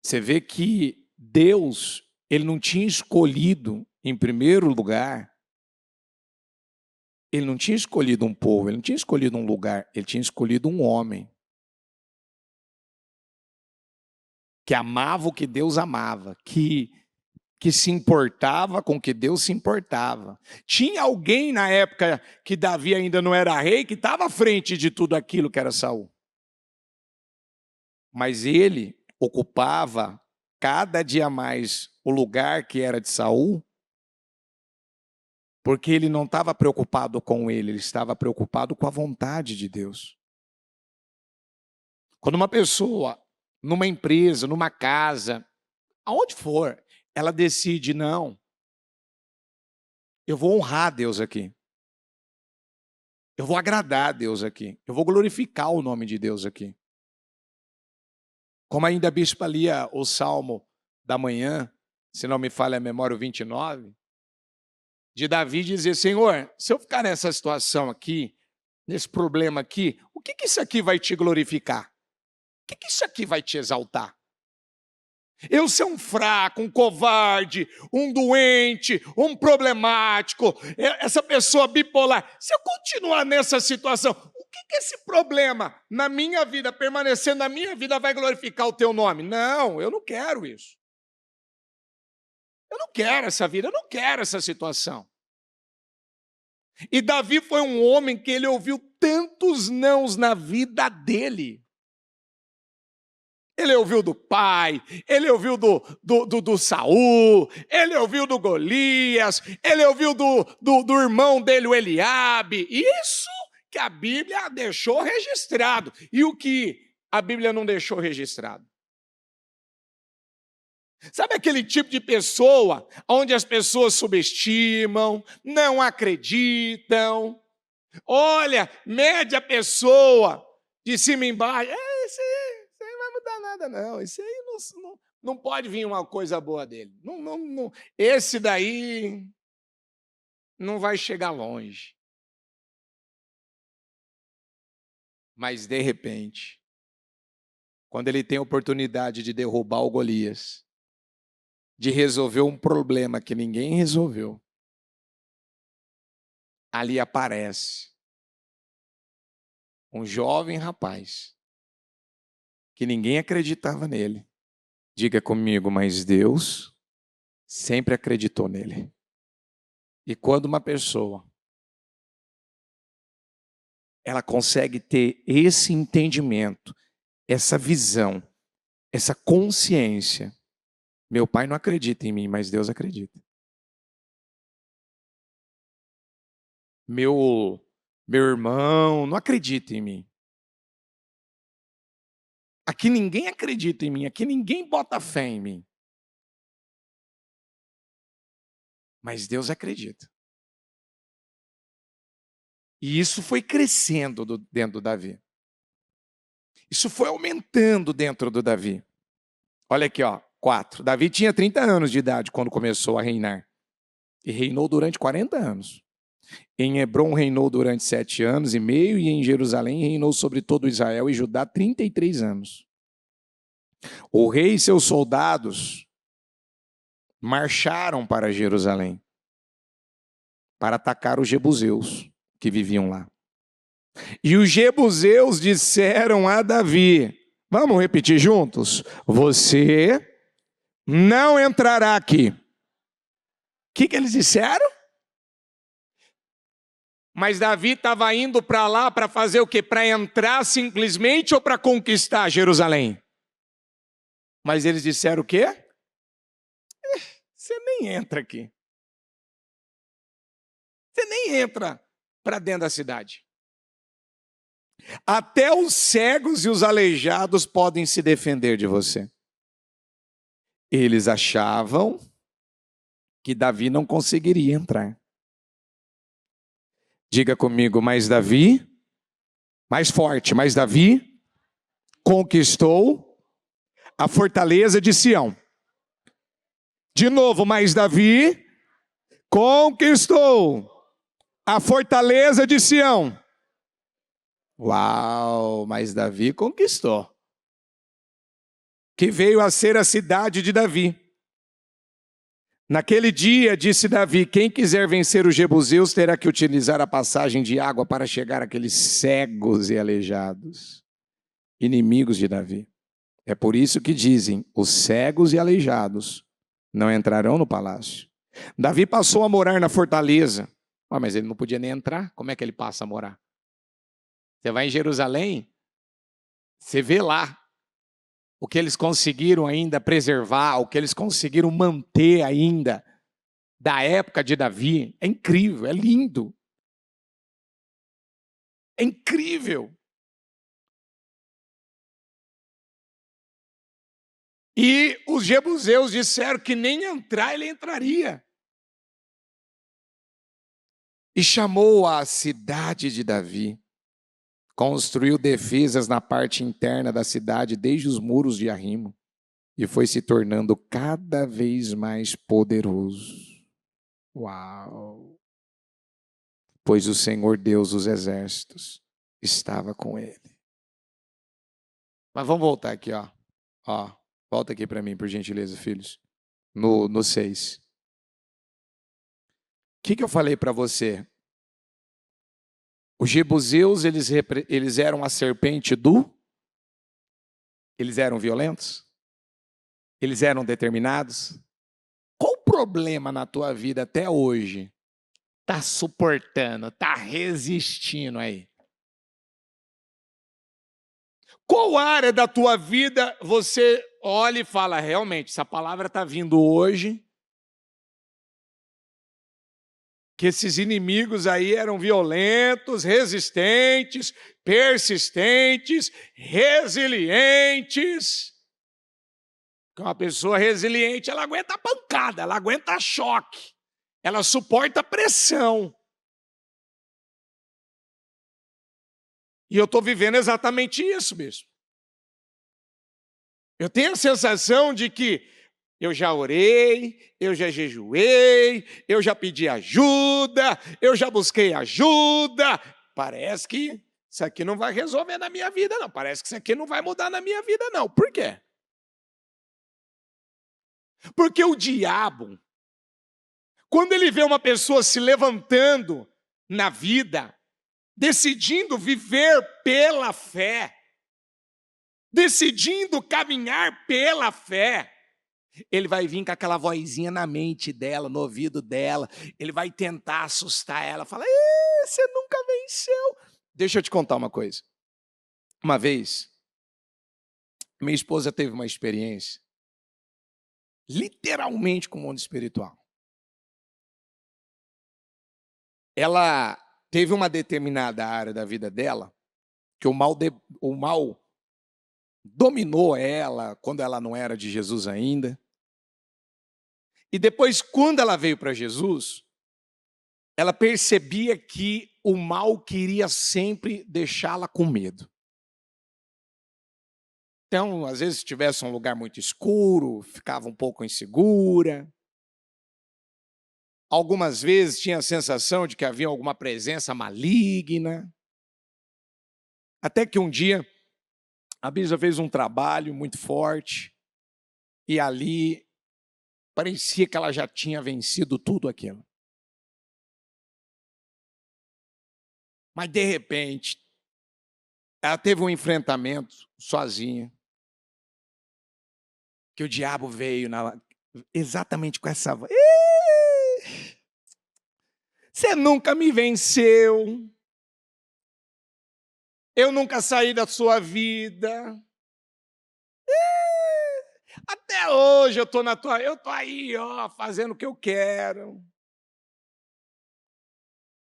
você vê que Deus, ele não tinha escolhido, em primeiro lugar, ele não tinha escolhido um povo, ele não tinha escolhido um lugar, ele tinha escolhido um homem que amava o que Deus amava, que se importava com o que Deus se importava. Tinha alguém na época que Davi ainda não era rei, que estava à frente de tudo aquilo que era Saul. Mas ele ocupava cada dia mais o lugar que era de Saul, porque ele não estava preocupado com ele estava preocupado com a vontade de Deus. Quando uma pessoa, numa empresa, numa casa, aonde for, ela decide, não, eu vou honrar Deus aqui. Eu vou agradar a Deus aqui. Eu vou glorificar o nome de Deus aqui. Como ainda a bispa lia o Salmo da manhã, se não me falha a memória, o 29, de Davi dizer: Senhor, se eu ficar nessa situação aqui, nesse problema aqui, o que isso aqui vai te glorificar? O que isso aqui vai te exaltar? Eu ser um fraco, um covarde, um doente, um problemático, essa pessoa bipolar, se eu continuar nessa situação, o que esse problema na minha vida, permanecendo na minha vida, vai glorificar o teu nome? Não, eu não quero isso. Eu não quero essa vida, eu não quero essa situação. E Davi foi um homem que ele ouviu tantos nãos na vida dele. Ele ouviu do pai, ele ouviu do Saul, ele ouviu do Golias, ele ouviu do irmão dele, o Eliabe. Isso que a Bíblia deixou registrado. E o que a Bíblia não deixou registrado? Sabe aquele tipo de pessoa onde as pessoas subestimam, não acreditam? Olha, mede a pessoa de cima embaixo. Isso aí não vai mudar nada, não. Isso aí não pode vir uma coisa boa dele. Não. Esse daí não vai chegar longe. Mas, de repente, quando ele tem a oportunidade de derrubar o Golias, de resolver um problema que ninguém resolveu, ali aparece um jovem rapaz que ninguém acreditava nele. Diga comigo, mas Deus sempre acreditou nele. E quando uma pessoa ela consegue ter esse entendimento, essa visão, essa consciência, meu pai não acredita em mim, mas Deus acredita. Meu irmão não acredita em mim. Aqui ninguém acredita em mim, aqui ninguém bota fé em mim. Mas Deus acredita. E isso foi crescendo dentro do Davi. Isso foi aumentando dentro do Davi. Olha aqui, ó, 4. Davi tinha 30 anos de idade quando começou a reinar. E reinou durante 40 anos. Em Hebrom reinou durante 7 anos e meio, e em Jerusalém reinou sobre todo Israel e Judá 33 anos. O rei e seus soldados marcharam para Jerusalém para atacar os jebuseus que viviam lá. E os jebuseus disseram a Davi, vamos repetir juntos? Você não entrará aqui. O que eles disseram? Mas Davi estava indo para lá para fazer o quê? Para entrar simplesmente ou para conquistar Jerusalém? Mas eles disseram o quê? Você nem entra aqui. Você nem entra para dentro da cidade. Até os cegos e os aleijados podem se defender de você. Eles achavam que Davi não conseguiria entrar. Diga comigo, mas Davi, mais forte, mas Davi conquistou a fortaleza de Sião. De novo, mas Davi conquistou a fortaleza de Sião. Uau, mas Davi conquistou. Que veio a ser a cidade de Davi. Naquele dia, disse Davi, quem quiser vencer os jebuseus terá que utilizar a passagem de água para chegar àqueles cegos e aleijados, inimigos de Davi. É por isso que dizem, os cegos e aleijados não entrarão no palácio. Davi passou a morar na fortaleza. Mas ele não podia nem entrar, como é que ele passa a morar? Você vai em Jerusalém, você vê lá o que eles conseguiram ainda preservar, o que eles conseguiram manter ainda da época de Davi. É incrível, é lindo. É incrível. E os jebuseus disseram que nem entrar ele entraria. E chamou a cidade de Davi. Construiu defesas na parte interna da cidade, desde os muros de arrimo, e foi se tornando cada vez mais poderoso. Uau! Pois o Senhor Deus dos exércitos estava com ele. Mas vamos voltar aqui, ó. Volta aqui para mim, por gentileza, filhos. No 6. O que eu falei para você? Os jebuseus, eles eram a serpente Eles eram violentos? Eles eram determinados? Qual o problema na tua vida até hoje? Tá suportando, tá resistindo aí? Qual área da tua vida você olha e fala, realmente, essa palavra está vindo hoje, que esses inimigos aí eram violentos, resistentes, persistentes, resilientes. Uma pessoa resiliente, ela aguenta a pancada, ela aguenta choque, ela suporta a pressão. E eu estou vivendo exatamente isso mesmo. Eu tenho a sensação de que eu já orei, eu já jejuei, eu já pedi ajuda, eu já busquei ajuda. Parece que isso aqui não vai resolver na minha vida, não. Parece que isso aqui não vai mudar na minha vida, não. Por quê? Porque o diabo, quando ele vê uma pessoa se levantando na vida, decidindo viver pela fé, decidindo caminhar pela fé, Ele vai vir com aquela vozinha na mente dela, no ouvido dela. Ele vai tentar assustar ela, falar: você nunca venceu. Deixa eu te contar uma coisa. Uma vez, minha esposa teve uma experiência, literalmente com o mundo espiritual. Ela teve uma determinada área da vida dela que o mal dominou ela quando ela não era de Jesus ainda. E depois, quando ela veio para Jesus, ela percebia que o mal queria sempre deixá-la com medo. Então, às vezes, se tivesse um lugar muito escuro, ficava um pouco insegura. Algumas vezes tinha a sensação de que havia alguma presença maligna. Até que um dia, a Bisa fez um trabalho muito forte e ali parecia que ela já tinha vencido tudo aquilo. Mas, de repente, ela teve um enfrentamento sozinha, que o diabo veio exatamente com essa voz. Você nunca me venceu. Eu nunca saí da sua vida. Até hoje eu tô aí, ó, fazendo o que eu quero.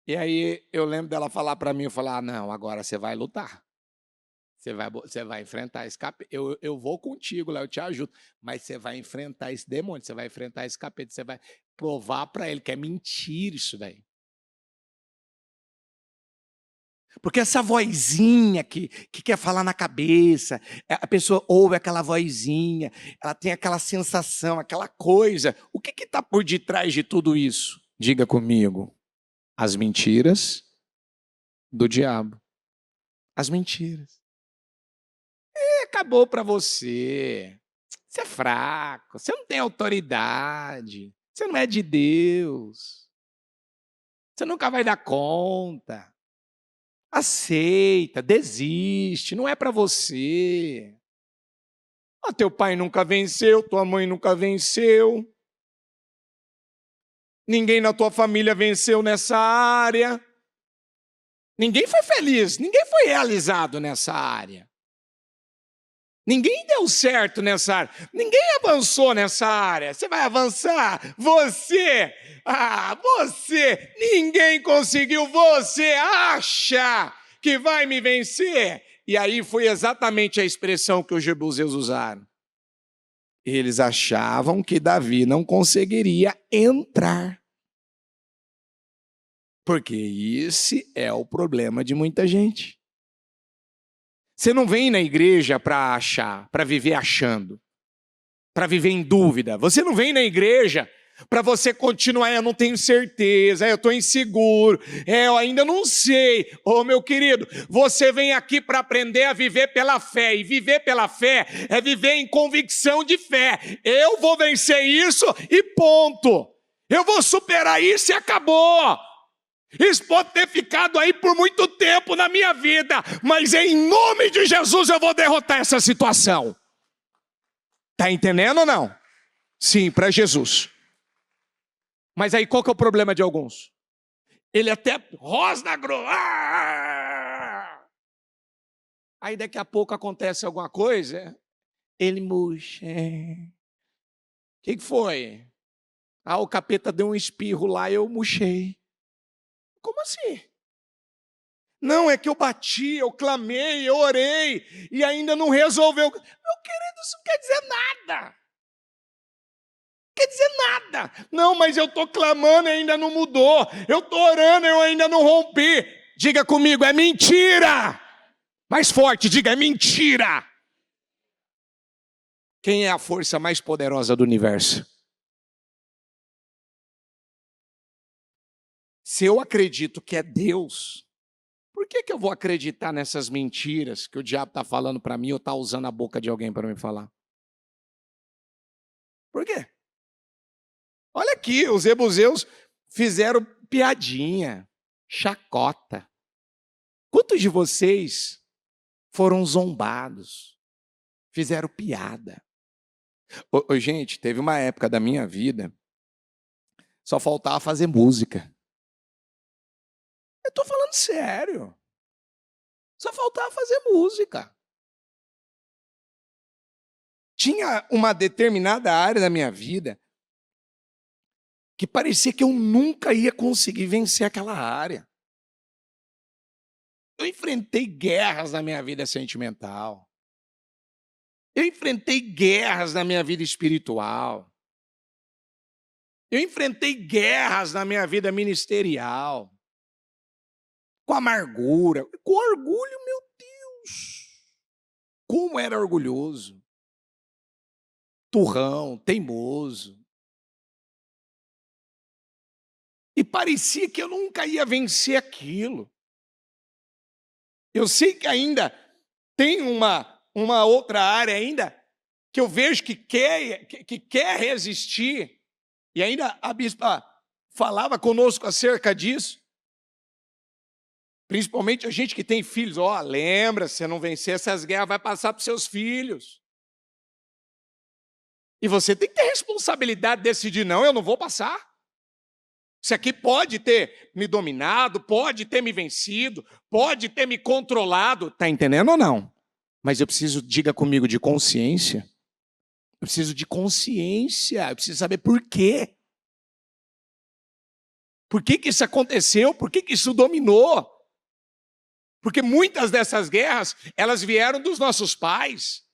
E aí eu lembro dela falar para mim, eu falar: não, agora você vai lutar. Você vai enfrentar esse capeta. Eu vou contigo lá, eu te ajudo. Mas você vai enfrentar esse demônio, você vai enfrentar esse capeta, você vai provar para ele que é mentira isso daí. Porque essa vozinha que quer falar na cabeça, a pessoa ouve aquela vozinha, ela tem aquela sensação, aquela coisa. O que está por detrás de tudo isso? Diga comigo. As mentiras do diabo. As mentiras. Acabou para você. Você é fraco, você não tem autoridade, você não é de Deus. Você nunca vai dar conta. Aceita, desiste, não é para você. Teu pai nunca venceu, tua mãe nunca venceu. Ninguém na tua família venceu nessa área. Ninguém foi feliz, ninguém foi realizado nessa área. Ninguém deu certo nessa área. Ninguém avançou nessa área. Você vai avançar? Você! Você! Ninguém conseguiu. Você acha que vai me vencer? E aí foi exatamente a expressão que os jebuseus usaram. Eles achavam que Davi não conseguiria entrar. Porque esse é o problema de muita gente. Você não vem na igreja para achar, para viver achando, para viver em dúvida. Você não vem na igreja para você continuar: eu não tenho certeza, eu estou inseguro, eu ainda não sei. Meu querido, você vem aqui para aprender a viver pela fé. E viver pela fé é viver em convicção de fé. Eu vou vencer isso e ponto. Eu vou superar isso e acabou. Isso pode ter ficado aí por muito tempo na minha vida, mas em nome de Jesus eu vou derrotar essa situação. Está entendendo ou não? Sim, para Jesus. Mas aí qual que é o problema de alguns? Ele até rosna grossa. Aí daqui a pouco acontece alguma coisa, ele murcha. O que foi? O capeta deu um espirro lá e eu murchei. Como assim? Não, é que eu bati, eu clamei, eu orei e ainda não resolveu. Meu querido, isso não quer dizer nada. Quer dizer nada. Não, mas eu estou clamando e ainda não mudou. Eu estou orando e eu ainda não rompi. Diga comigo, é mentira. Mais forte, diga, é mentira. Quem é a força mais poderosa do universo? Se eu acredito que é Deus, por que eu vou acreditar nessas mentiras que o diabo está falando para mim ou está usando a boca de alguém para me falar? Por quê? Olha aqui, os jebuseus fizeram piadinha, chacota. Quantos de vocês foram zombados, fizeram piada? Gente, teve uma época da minha vida, só faltava fazer música. Eu tô falando sério. Só faltava fazer música. Tinha uma determinada área da minha vida que parecia que eu nunca ia conseguir vencer aquela área. Eu enfrentei guerras na minha vida sentimental. Eu enfrentei guerras na minha vida espiritual. Eu enfrentei guerras na minha vida ministerial. Com amargura, com orgulho, meu Deus. Como era orgulhoso. Turrão, teimoso. E parecia que eu nunca ia vencer aquilo. Eu sei que ainda tem uma outra área ainda que eu vejo que quer resistir. E ainda a bispa falava conosco acerca disso. Principalmente a gente que tem filhos. Lembra, se você não vencer essas guerras, vai passar para os seus filhos. E você tem que ter responsabilidade de decidir, não, eu não vou passar. Isso aqui pode ter me dominado, pode ter me vencido, pode ter me controlado. Está entendendo ou não? Mas eu preciso, diga comigo, de consciência. Eu preciso de consciência, eu preciso saber por quê. Por que isso aconteceu? Por que isso dominou? Porque muitas dessas guerras, elas vieram dos nossos pais.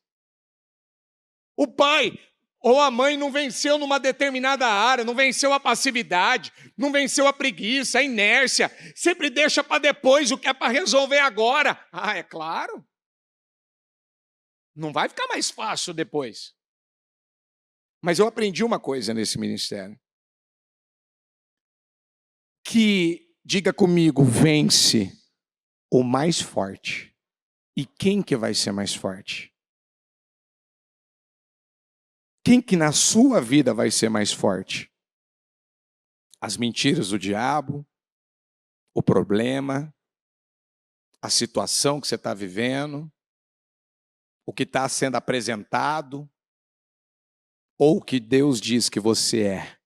O pai ou a mãe não venceu numa determinada área, não venceu a passividade, não venceu a preguiça, a inércia, sempre deixa para depois o que é para resolver agora. É claro. Não vai ficar mais fácil depois. Mas eu aprendi uma coisa nesse ministério. Que, diga comigo, vence o mais forte. E quem que vai ser mais forte? Quem que na sua vida vai ser mais forte? As mentiras do diabo, o problema, a situação que você está vivendo, o que está sendo apresentado, ou o que Deus diz que você é?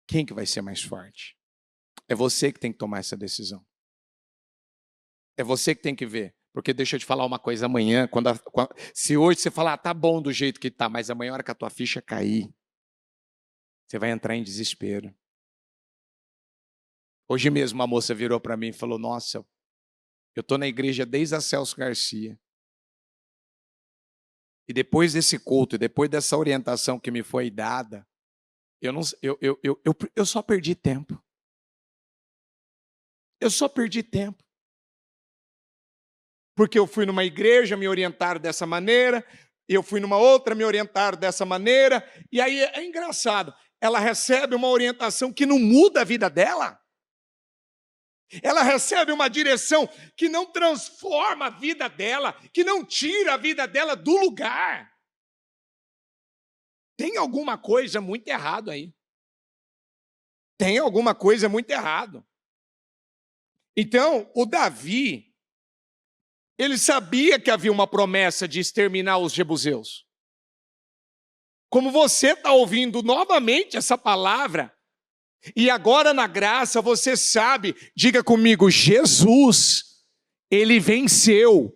Quem que vai ser mais forte? É você que tem que tomar essa decisão. É você que tem que ver. Porque deixa eu te falar uma coisa, amanhã, se hoje você falar, tá bom do jeito que tá, mas amanhã, a hora que a tua ficha cair, você vai entrar em desespero. Hoje mesmo uma moça virou para mim e falou, nossa, eu tô na igreja desde a Celso Garcia. E depois desse culto, e depois dessa orientação que me foi dada, eu só perdi tempo. Eu só perdi tempo. Porque eu fui numa igreja, me orientaram dessa maneira, eu fui numa outra, me orientaram dessa maneira, e aí é engraçado, ela recebe uma orientação que não muda a vida dela, ela recebe uma direção que não transforma a vida dela, que não tira a vida dela do lugar. Tem alguma coisa muito errado aí. Tem alguma coisa muito errado. Então, o Davi, ele sabia que havia uma promessa de exterminar os jebuseus. Como você está ouvindo novamente essa palavra, e agora na graça você sabe, diga comigo, Jesus, ele venceu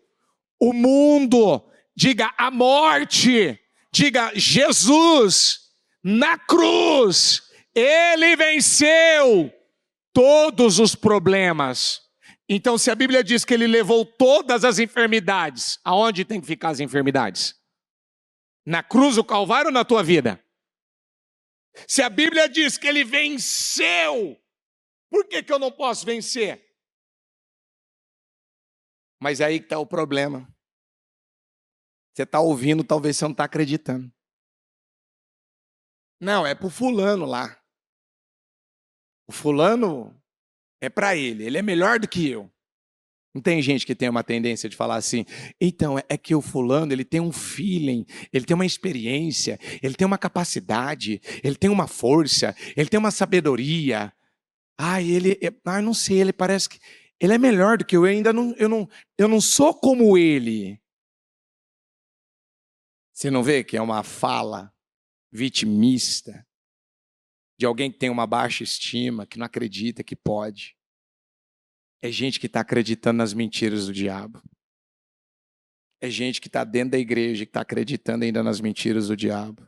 o mundo, diga a morte, diga Jesus, na cruz, ele venceu todos os problemas. Então, se a Bíblia diz que ele levou todas as enfermidades, aonde tem que ficar as enfermidades? Na cruz do Calvário ou na tua vida? Se a Bíblia diz que ele venceu, por que eu não posso vencer? Mas é aí que está o problema. Você está ouvindo, talvez você não está acreditando. Não, é para o fulano lá. O fulano é para ele é melhor do que eu. Não tem gente que tem uma tendência de falar assim, então, é que o fulano, ele tem um feeling, ele tem uma experiência, ele tem uma capacidade, ele tem uma força, ele tem uma sabedoria. Não sei, ele parece que ele é melhor do que eu não sou como ele. Você não vê que é uma fala vitimista de alguém que tem uma baixa estima, que não acredita que pode? É gente que está acreditando nas mentiras do diabo. É gente que está dentro da igreja, que está acreditando ainda nas mentiras do diabo.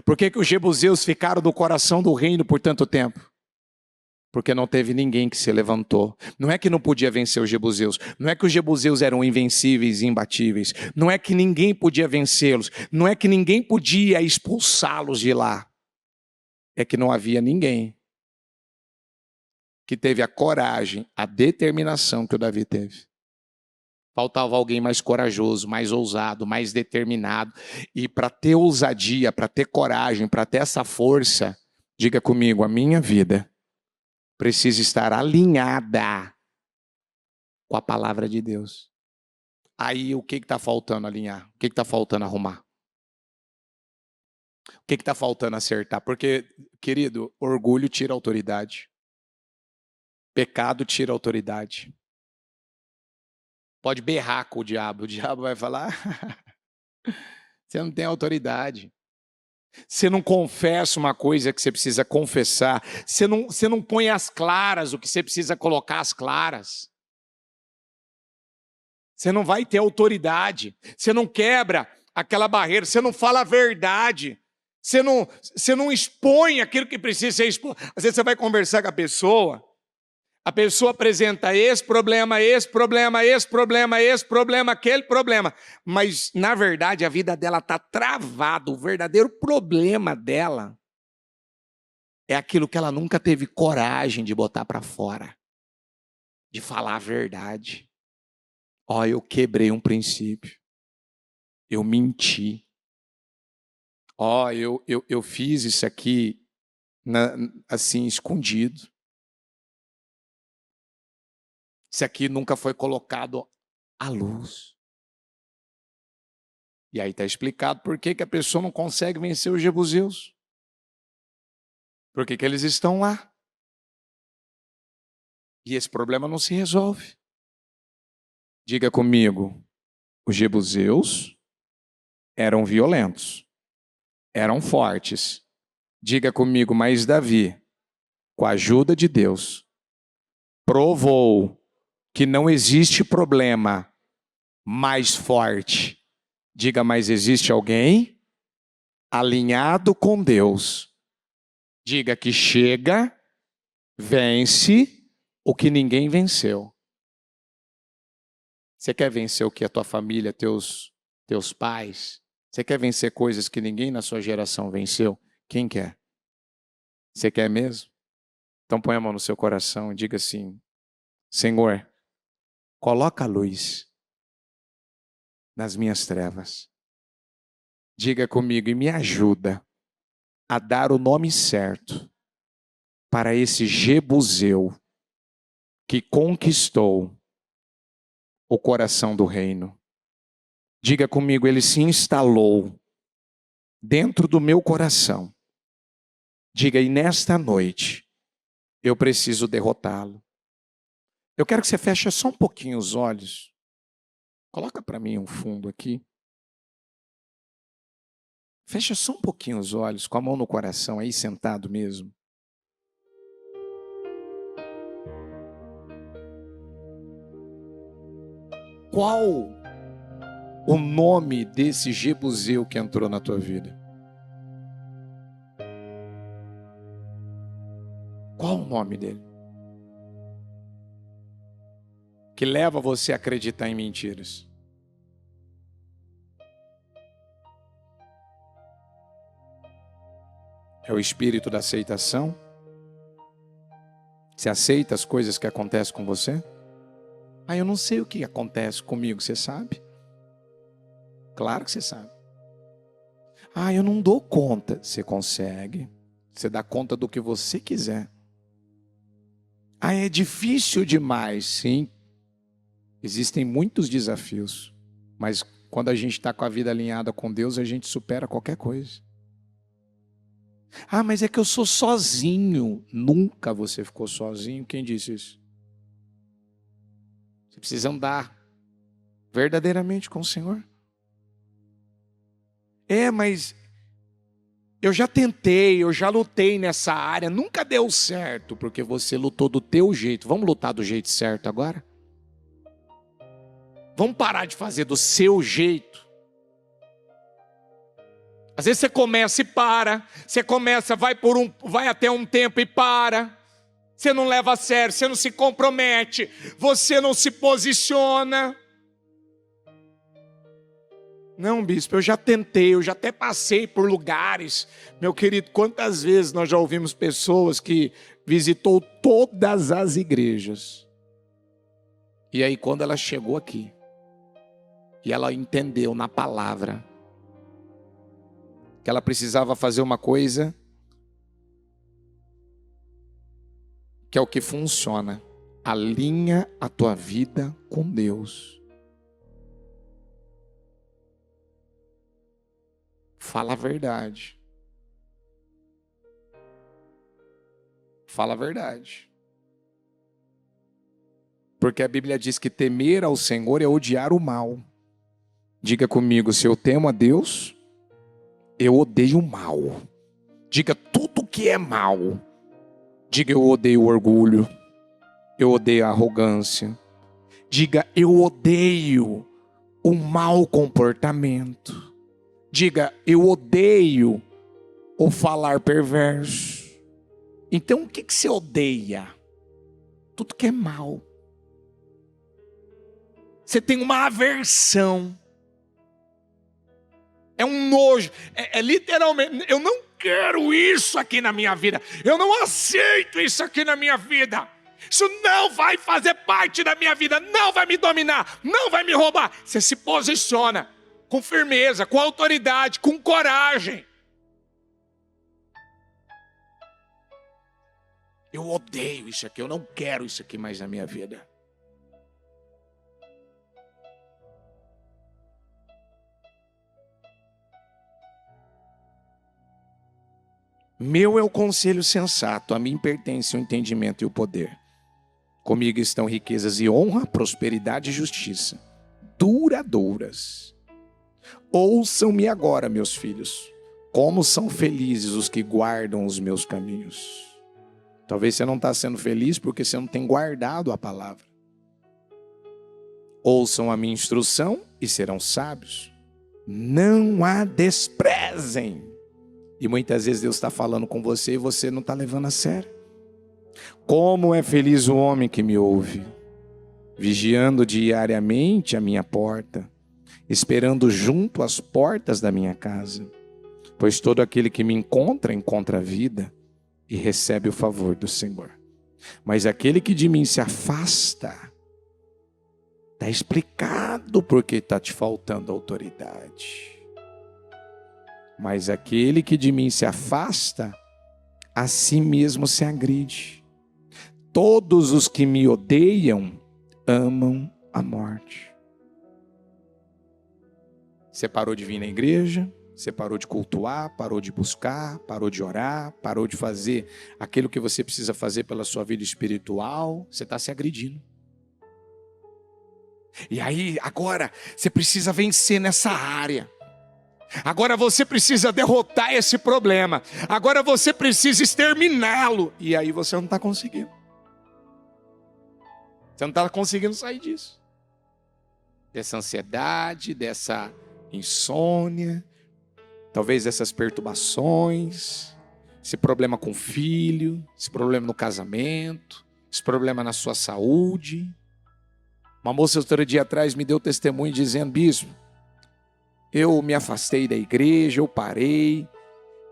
Por que os jebuseus ficaram do coração do reino por tanto tempo? Porque não teve ninguém que se levantou. Não é que não podia vencer os jebuseus. Não é que os jebuseus eram invencíveis e imbatíveis. Não é que ninguém podia vencê-los. Não é que ninguém podia expulsá-los de lá. É que não havia ninguém que teve a coragem, a determinação que o Davi teve. Faltava alguém mais corajoso, mais ousado, mais determinado. E para ter ousadia, para ter coragem, para ter essa força, diga comigo, a minha vida precisa estar alinhada com a palavra de Deus. Aí o que está faltando alinhar? O que está faltando arrumar? O que está faltando acertar? Porque, querido, orgulho tira autoridade. Pecado tira autoridade. Pode berrar com o diabo vai falar, você não tem autoridade. Você não confessa uma coisa que você precisa confessar. Você não põe às claras o que você precisa colocar às claras. Você não vai ter autoridade. Você não quebra aquela barreira. Você não fala a verdade. Você não expõe aquilo que precisa ser exposto. Às vezes você vai conversar com a pessoa apresenta esse problema, aquele problema. Mas, na verdade, a vida dela está travada. O verdadeiro problema dela é aquilo que ela nunca teve coragem de botar para fora. De falar a verdade. Ó, eu quebrei um princípio. Eu menti. Ó, eu fiz isso aqui assim, escondido. Isso aqui nunca foi colocado à luz. E aí está explicado por que a pessoa não consegue vencer os jebuseus. Por que eles estão lá. E esse problema não se resolve. Diga comigo, os jebuseus eram violentos, eram fortes. Diga comigo, mas Davi, com a ajuda de Deus, provou que não existe problema mais forte. Diga, mas existe alguém alinhado com Deus. Diga que chega, vence o que ninguém venceu. Você quer vencer o que a tua família, teus pais? Você quer vencer coisas que ninguém na sua geração venceu? Quem quer? Você quer mesmo? Então põe a mão no seu coração e diga assim, Senhor, coloca a luz nas minhas trevas. Diga comigo e me ajuda a dar o nome certo para esse jebuseu que conquistou o coração do reino. Diga comigo, ele se instalou dentro do meu coração. Diga, e nesta noite eu preciso derrotá-lo. Eu quero que você feche só um pouquinho os olhos. Coloca para mim um fundo aqui. Fecha só um pouquinho os olhos, com a mão no coração, aí sentado mesmo. Qual o nome desse jebuseu que entrou na tua vida? Qual o nome dele? Que leva você a acreditar em mentiras. É o espírito da aceitação? Você aceita as coisas que acontecem com você? Ah, eu não sei o que acontece comigo, você sabe? Claro que você sabe. Ah, eu não dou conta. Você consegue. Você dá conta do que você quiser. Ah, é difícil demais. Sim. Existem muitos desafios. Mas quando a gente está com a vida alinhada com Deus, a gente supera qualquer coisa. Ah, mas é que eu sou sozinho. Nunca você ficou sozinho. Quem disse isso? Você precisa andar verdadeiramente com o Senhor. Mas eu já tentei, eu já lutei nessa área, nunca deu certo, porque você lutou do teu jeito. Vamos lutar do jeito certo agora? Vamos parar de fazer do seu jeito. Às vezes você começa e para, você começa, vai até um tempo e para. Você não leva a sério, você não se compromete, você não se posiciona. Não, bispo, eu já tentei, eu já até passei por lugares. Meu querido, quantas vezes nós já ouvimos pessoas que visitou todas as igrejas. E aí quando ela chegou aqui, e ela entendeu na palavra, que ela precisava fazer uma coisa que é o que funciona. Alinha a tua vida com Deus. Fala a verdade. Fala a verdade. Porque a Bíblia diz que temer ao Senhor é odiar o mal. Diga comigo, se eu temo a Deus, eu odeio o mal. Diga tudo que é mal. Diga eu odeio o orgulho. Eu odeio a arrogância. Diga eu odeio o mau comportamento. Diga eu odeio o falar perverso. Então o que você odeia? Tudo que é mal. Você tem uma aversão. É um nojo, literalmente, eu não quero isso aqui na minha vida, eu não aceito isso aqui na minha vida, isso não vai fazer parte da minha vida, não vai me dominar, não vai me roubar. Você se posiciona com firmeza, com autoridade, com coragem. Eu odeio isso aqui, eu não quero isso aqui mais na minha vida. Meu é o conselho sensato, a mim pertence o entendimento e o poder. Comigo estão riquezas e honra, prosperidade e justiça, duradouras. Ouçam-me agora, meus filhos, como são felizes os que guardam os meus caminhos. Talvez você não está sendo feliz porque você não tem guardado a palavra. Ouçam a minha instrução e serão sábios. Não a desprezem. E muitas vezes Deus está falando com você e você não está levando a sério. Como é feliz o homem que me ouve, vigiando diariamente a minha porta, esperando junto às portas da minha casa. Pois todo aquele que me encontra, encontra a vida e recebe o favor do Senhor. Mas aquele que de mim se afasta, está explicado porque está te faltando autoridade. Mas aquele que de mim se afasta, a si mesmo se agride. Todos os que me odeiam, amam a morte. Você parou de vir na igreja, você parou de cultuar, parou de buscar, parou de orar, parou de fazer aquilo que você precisa fazer pela sua vida espiritual, você está se agredindo. E aí, agora, você precisa vencer nessa área. Agora você precisa derrotar esse problema. Agora você precisa exterminá-lo. E aí você não está conseguindo. Você não está conseguindo sair disso. Dessa ansiedade, dessa insônia, talvez dessas perturbações, esse problema com o filho, esse problema no casamento, esse problema na sua saúde. Uma moça outro dia atrás me deu testemunho dizendo: bispo, eu me afastei da igreja, eu parei,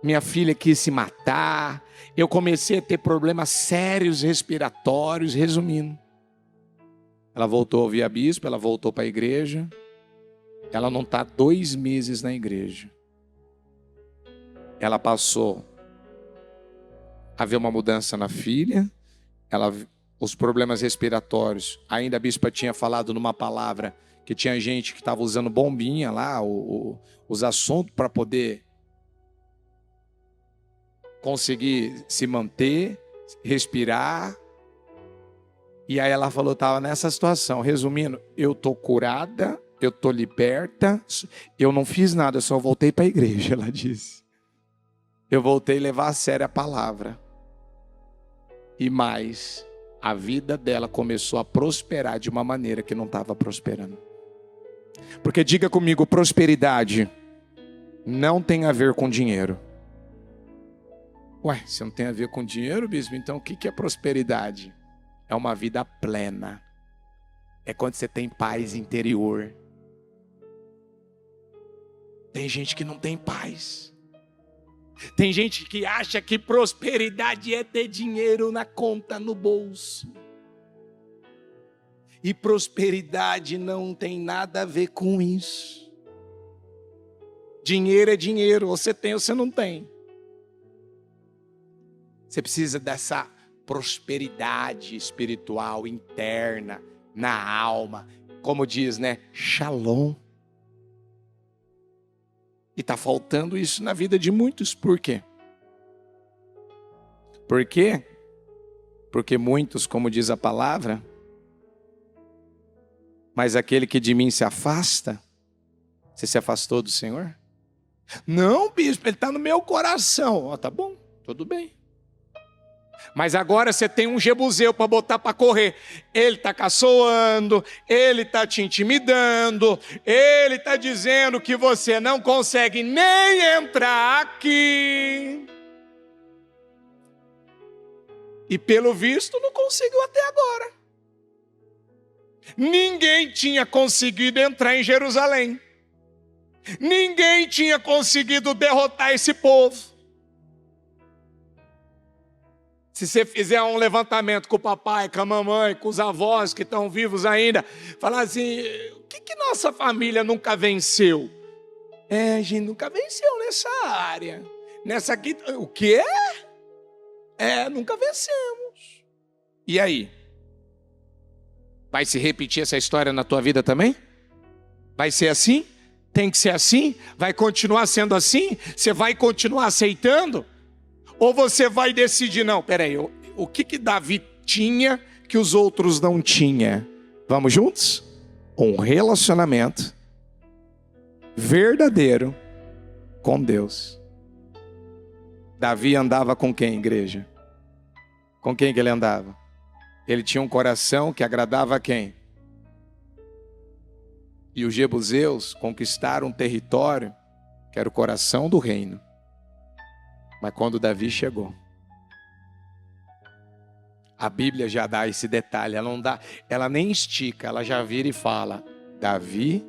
minha filha quis se matar, eu comecei a ter problemas sérios respiratórios, resumindo. Ela voltou a ouvir a bispo, ela voltou para a igreja, ela não está 2 meses na igreja. Ela passou a ver uma mudança na filha, os problemas respiratórios, ainda a bispa tinha falado numa palavra que tinha gente que estava usando bombinha lá, os assuntos para poder conseguir se manter, respirar. E aí ela falou, estava nessa situação. Resumindo, eu estou curada, eu estou liberta, eu não fiz nada, eu só voltei para a igreja, ela disse. Eu voltei a levar a sério a palavra. E mais, a vida dela começou a prosperar de uma maneira que não estava prosperando. Porque diga comigo, prosperidade não tem a ver com dinheiro. Ué, se não tem a ver com dinheiro, bispo, então o que é prosperidade? É uma vida plena. É quando você tem paz interior. Tem gente que não tem paz. Tem gente que acha que prosperidade é ter dinheiro na conta, no bolso. E prosperidade não tem nada a ver com isso. Dinheiro é dinheiro, você tem ou você não tem. Você precisa dessa prosperidade espiritual interna, na alma. Como diz, né? Shalom. E está faltando isso na vida de muitos. Por quê? Por quê? Porque muitos, como diz a palavra, mas aquele que de mim se afasta, você se afastou do Senhor? Não, bispo, ele está no meu coração. Ó, tá bom, tudo bem. Mas agora você tem um Jebuseu para botar para correr. Ele está caçoando, ele está te intimidando, ele está dizendo que você não consegue nem entrar aqui. E pelo visto não conseguiu até agora. Ninguém tinha conseguido entrar em Jerusalém. Ninguém tinha conseguido derrotar esse povo. Se você fizer um levantamento com o papai, com a mamãe, com os avós que estão vivos ainda, falar assim, o que nossa família nunca venceu? A gente nunca venceu nessa área. Nessa aqui, o quê? Nunca vencemos. E aí? Vai se repetir essa história na tua vida também? Vai ser assim? Tem que ser assim? Vai continuar sendo assim? Você vai continuar aceitando? Ou você vai decidir, não, peraí, o que Davi tinha que os outros não tinham? Vamos juntos? Um relacionamento verdadeiro com Deus. Davi andava com quem, igreja? Com quem que ele andava? Ele tinha um coração que agradava a quem? E os jebuseus conquistaram um território que era o coração do reino. Mas quando Davi chegou, a Bíblia já dá esse detalhe, ela não dá, ela nem estica, ela já vira e fala: Davi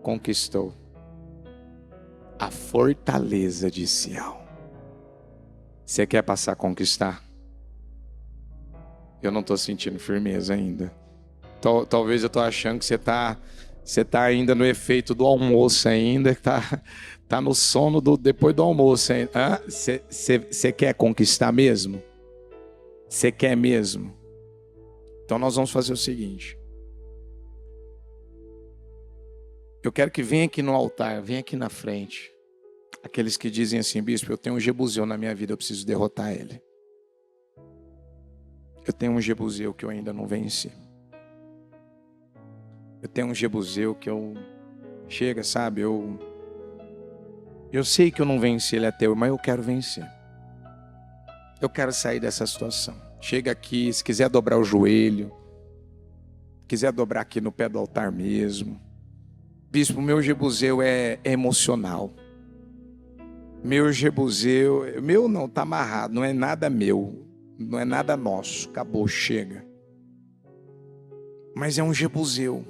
conquistou a fortaleza de Sião. Você quer passar a conquistar? Eu não estou sentindo firmeza ainda. Talvez eu estou achando que você tá ainda no efeito do almoço ainda, que tá no sono depois do almoço. Você quer conquistar mesmo? Você quer mesmo? Então nós vamos fazer o seguinte. Eu quero que venha aqui no altar, venha aqui na frente. Aqueles que dizem assim, bispo, eu tenho um Jebuseu na minha vida, eu preciso derrotar ele. Eu tenho um Jebuseu que eu ainda não venci. Eu tenho um Jebuseu que eu... Chega, sabe, eu sei que eu não venci ele até hoje, mas eu quero vencer. Eu quero sair dessa situação. Chega aqui, se quiser dobrar o joelho, quiser dobrar aqui no pé do altar mesmo. Bispo, meu Jebuseu é emocional. Meu Jebuseu, meu não, está amarrado, não é nada meu, não é nada nosso, acabou, chega. Mas é um Jebuseu.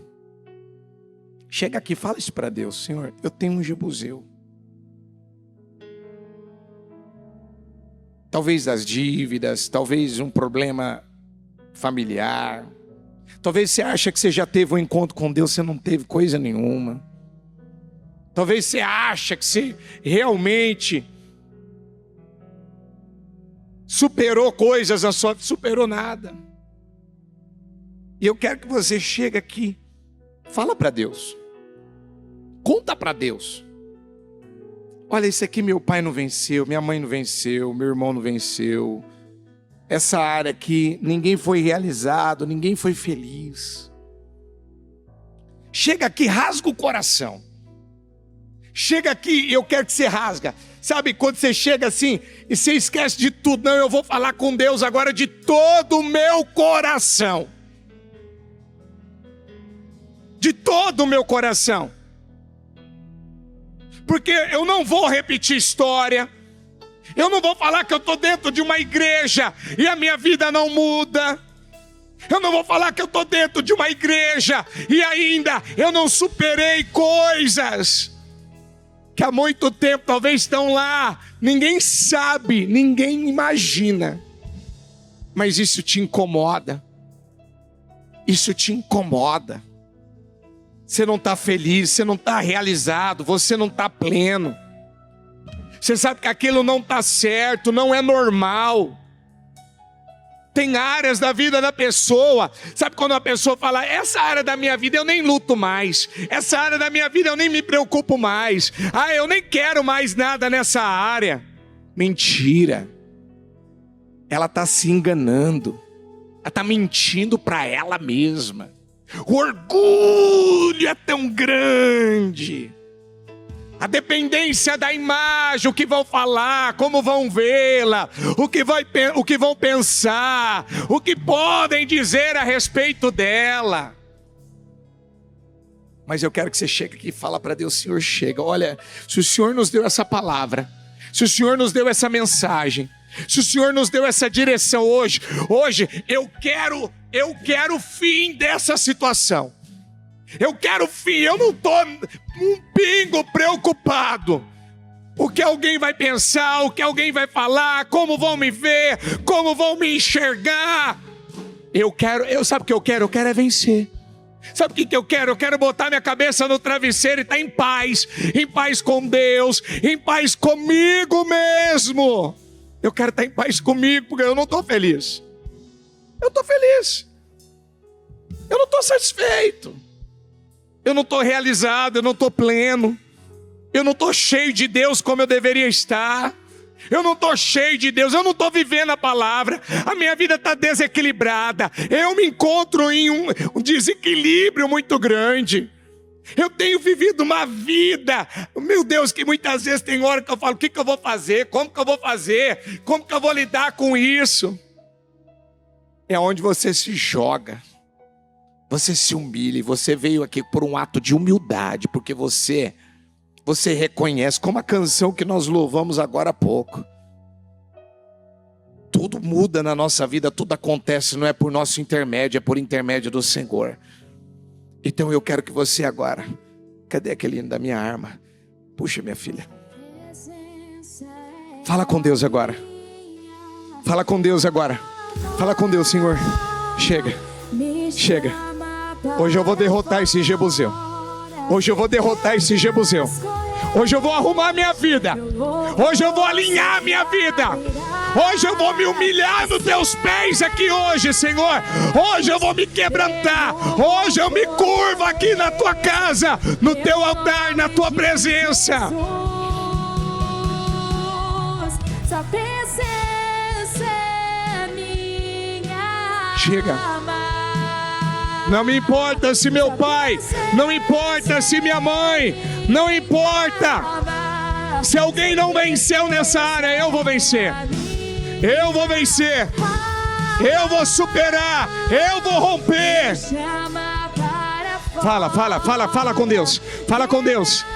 Chega aqui, fala isso para Deus, Senhor, eu tenho um Jebuseu. Talvez as dívidas, talvez um problema familiar. Talvez você acha que você já teve um encontro com Deus, você não teve coisa nenhuma. Talvez você acha que você realmente superou coisas na sua vida, superou nada. E eu quero que você chegue aqui, fala para Deus. Conta para Deus. Olha, isso aqui meu pai não venceu, minha mãe não venceu, meu irmão não venceu. Essa área aqui, ninguém foi realizado, ninguém foi feliz. chega aqui, rasga o coração. Chega aqui, eu quero que você rasga. Sabe, quando você chega assim, e você esquece de tudo. Não, eu vou falar com Deus agora de todo o meu coração. De todo o meu coração. Porque eu não vou repetir história. Eu não vou falar que eu estou dentro de uma igreja e a minha vida não muda. Eu não vou falar que eu estou dentro de uma igreja e ainda eu não superei coisas que há muito tempo talvez estão lá. Ninguém sabe, ninguém imagina. Mas isso te incomoda. Isso te incomoda. Você não está feliz, você não está realizado, você não está pleno. Você sabe que aquilo não está certo, não é normal. Tem áreas da vida da pessoa. Sabe quando a pessoa fala, essa área da minha vida eu nem luto mais. Essa área da minha vida eu nem me preocupo mais. Ah, eu nem quero mais nada nessa área. Mentira. Ela está se enganando. Ela está mentindo para ela mesma. O orgulho é tão grande. A dependência da imagem, o que vão falar, como vão vê-la, o que vão pensar, o que podem dizer a respeito dela. Mas eu quero que você chegue aqui e fala para Deus, Senhor, chega. Olha, se o Senhor nos deu essa palavra, se o Senhor nos deu essa mensagem, se o Senhor nos deu essa direção hoje eu quero o fim dessa situação. Eu quero o fim, eu não estou um pingo preocupado. O que alguém vai pensar, o que alguém vai falar, como vão me ver, como vão me enxergar. Sabe o que eu quero? Eu quero é vencer. Sabe o que eu quero? Eu quero botar minha cabeça no travesseiro e estar em paz com Deus, em paz comigo mesmo. Eu quero estar em paz comigo, porque eu não estou feliz. Eu estou feliz. Eu não estou satisfeito. Eu não estou realizado, eu não estou pleno. Eu não estou cheio de Deus como eu deveria estar. Eu não estou cheio de Deus, eu não estou vivendo a palavra. A minha vida está desequilibrada. Eu me encontro em um desequilíbrio muito grande. Eu tenho vivido uma vida, meu Deus, que muitas vezes tem hora que eu falo, o que eu vou fazer? Como que eu vou fazer? Como que eu vou lidar com isso? É onde você se joga. Você se humilha, você veio aqui por um ato de humildade, porque você reconhece, como a canção que nós louvamos agora há pouco. Tudo muda na nossa vida, tudo acontece, não é por nosso intermédio, é por intermédio do Senhor. Então eu quero que você agora, cadê aquele da minha arma? Puxa, minha filha. Fala com Deus agora. Fala com Deus agora. Fala com Deus, Senhor. Chega. Chega. Hoje eu vou derrotar esse Jebuseu. Hoje eu vou derrotar esse Jebuseu. Hoje eu vou arrumar minha vida. Hoje eu vou alinhar minha vida. Hoje eu vou me humilhar nos teus pés aqui hoje, Senhor. Hoje eu vou me quebrantar. Hoje eu me curvo aqui na tua casa, no teu altar, na tua presença. Sua presença é minha. Chega. Não me importa se meu pai, não importa se minha mãe, não importa. Se alguém não venceu nessa área, eu vou vencer. Eu vou vencer. Eu vou superar. Eu vou romper. Fala com Deus. Fala com Deus.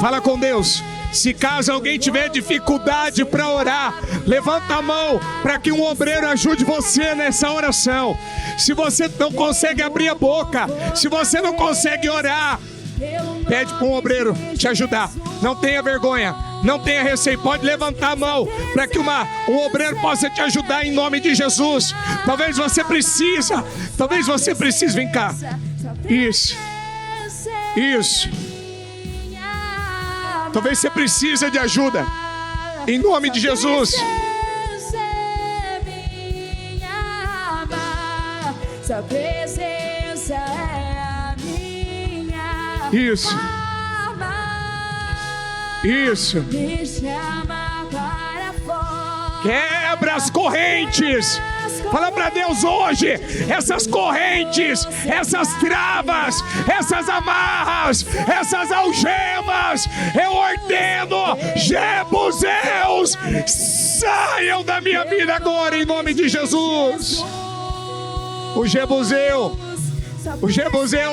Fala com Deus. Se caso alguém tiver dificuldade para orar, levanta a mão para que um obreiro ajude você nessa oração. Se você não consegue abrir a boca, se você não consegue orar, pede para um obreiro te ajudar. Não tenha vergonha, não tenha receio, pode levantar a mão para que um obreiro possa te ajudar em nome de Jesus. Talvez você precise, vem cá. Isso. Talvez você precise de ajuda. Em nome de Jesus. Sua presença é a minha. Isso. Isso. Me chama para fora. Quebra as correntes. Fala para Deus hoje, essas correntes, essas travas, essas amarras, essas algemas, eu ordeno, Jebuseus, saiam da minha vida agora, em nome de Jesus. O Jebuseu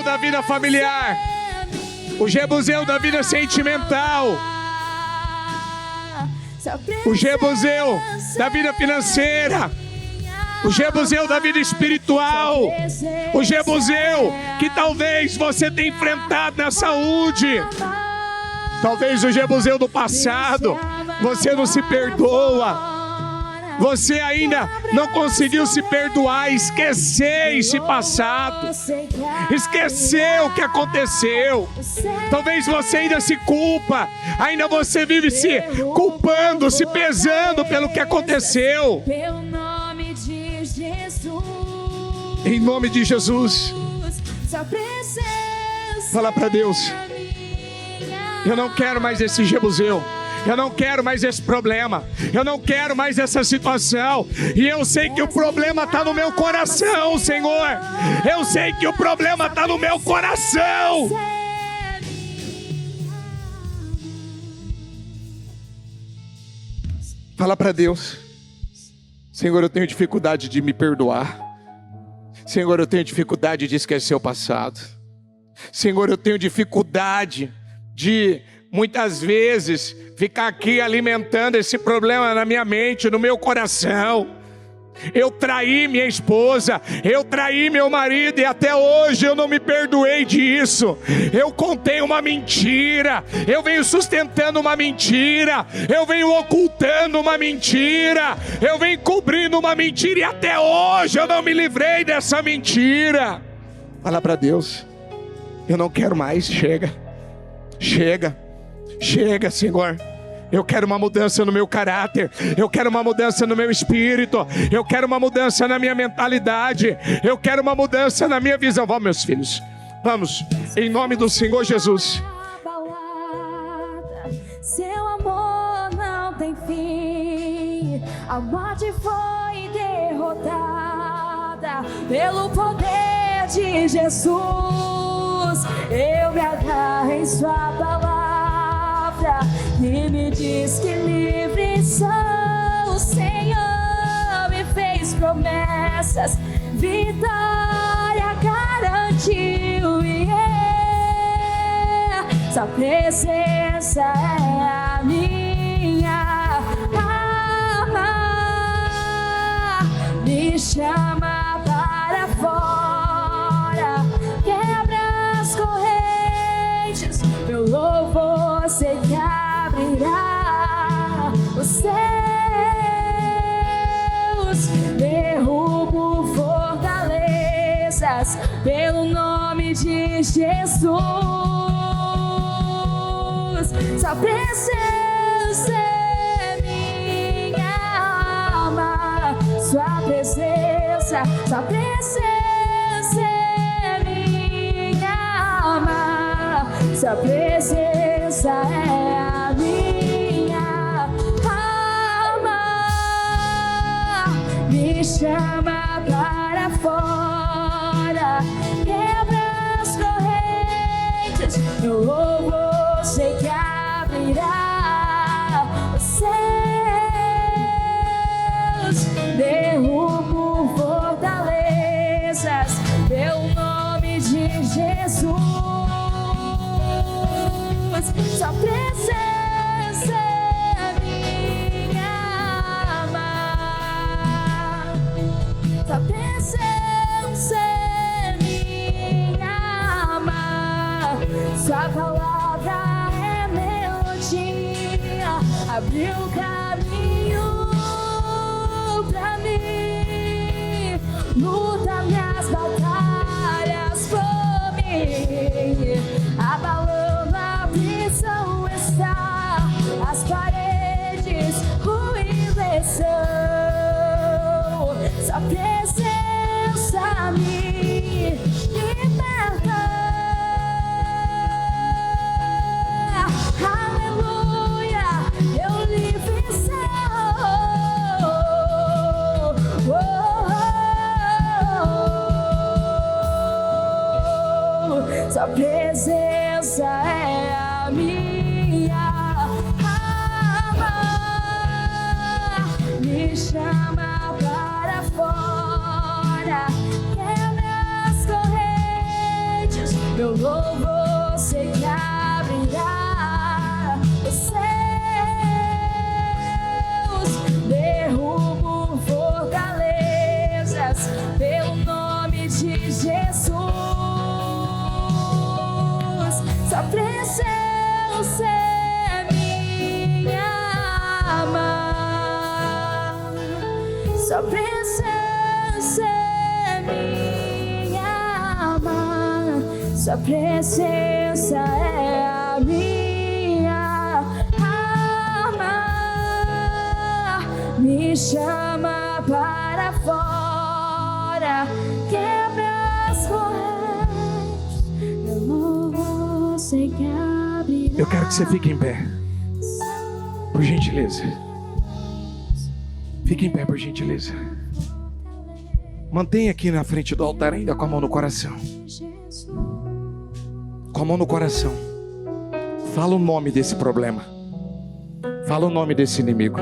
da vida familiar, o Jebuseu da vida sentimental, o Jebuseu da vida financeira, o Jebuseu da vida espiritual, o Jebuseu que talvez você tenha enfrentado na saúde, talvez o Jebuseu do passado, você não se perdoa, você ainda não conseguiu se perdoar, esquecer esse passado, esqueceu o que aconteceu. Talvez você ainda se culpa, ainda você vive se culpando, se pesando pelo que aconteceu. Em nome de Jesus, fala para Deus, eu não quero mais esse Jebuseu. Eu não quero mais esse problema. Eu não quero mais essa situação. E eu sei que o problema está no meu coração, Senhor. Eu sei que o problema está no meu coração. Fala para Deus, Senhor, eu tenho dificuldade de me perdoar. Senhor, eu tenho dificuldade de esquecer o passado. Senhor, eu tenho dificuldade de muitas vezes ficar aqui alimentando esse problema na minha mente, no meu coração. Eu traí minha esposa, eu traí meu marido e até hoje eu não me perdoei disso. Eu contei uma mentira, eu venho sustentando uma mentira, eu venho ocultando uma mentira, eu venho cobrindo uma mentira e até hoje eu não me livrei dessa mentira. Fala para Deus, eu não quero mais, chega, Senhor. Eu quero uma mudança no meu caráter, eu quero uma mudança no meu espírito, eu quero uma mudança na minha mentalidade, eu quero uma mudança na minha visão. Vamos, meus filhos, vamos, em nome do Senhor Jesus. Seu amor não tem fim, a morte foi derrotada pelo poder de Jesus. Eu me agarro em sua palavra e me diz que livre sou. O Senhor me fez promessas, vitória garantiu. Sua presença é a minha alma, me chama para fora, quebra as correntes, meu louvor sei que abrirá os céus, derrubo fortalezas pelo nome de Jesus. Sua presença é minha alma, sua presença é minha alma, sua presença é a minha alma, me chama para fora, quebra as correntes, meu louvor sei que abrirá os céus, derrubo fortalezas pelo nome de Jesus. Sua presença é minha alma, sua presença é minha alma, sua palavra é melodia, abriu caminho pra mim, luta minhas batalhas por mim, abalando a prisão está, as paredes ruídas são, sua presença me liberta. Aleluia, eu livre Sua presença é a minha alma. Me chama para fora, quebra as correntes, meu louvor sei que abrirá os céus, derrubo fortalezas pelo nome de Jesus. Sua presença é minha alma. Sua presença é minha alma. Sua presença é a minha alma. Me chama para fora, quebra as correntes, meu louvor sei que abrirá. Eu quero que você fique em pé, por gentileza. Fique em pé, por gentileza. Mantenha aqui na frente do altar ainda com a mão no coração. Com a mão no coração. Fala o nome desse problema. Fala o nome desse inimigo.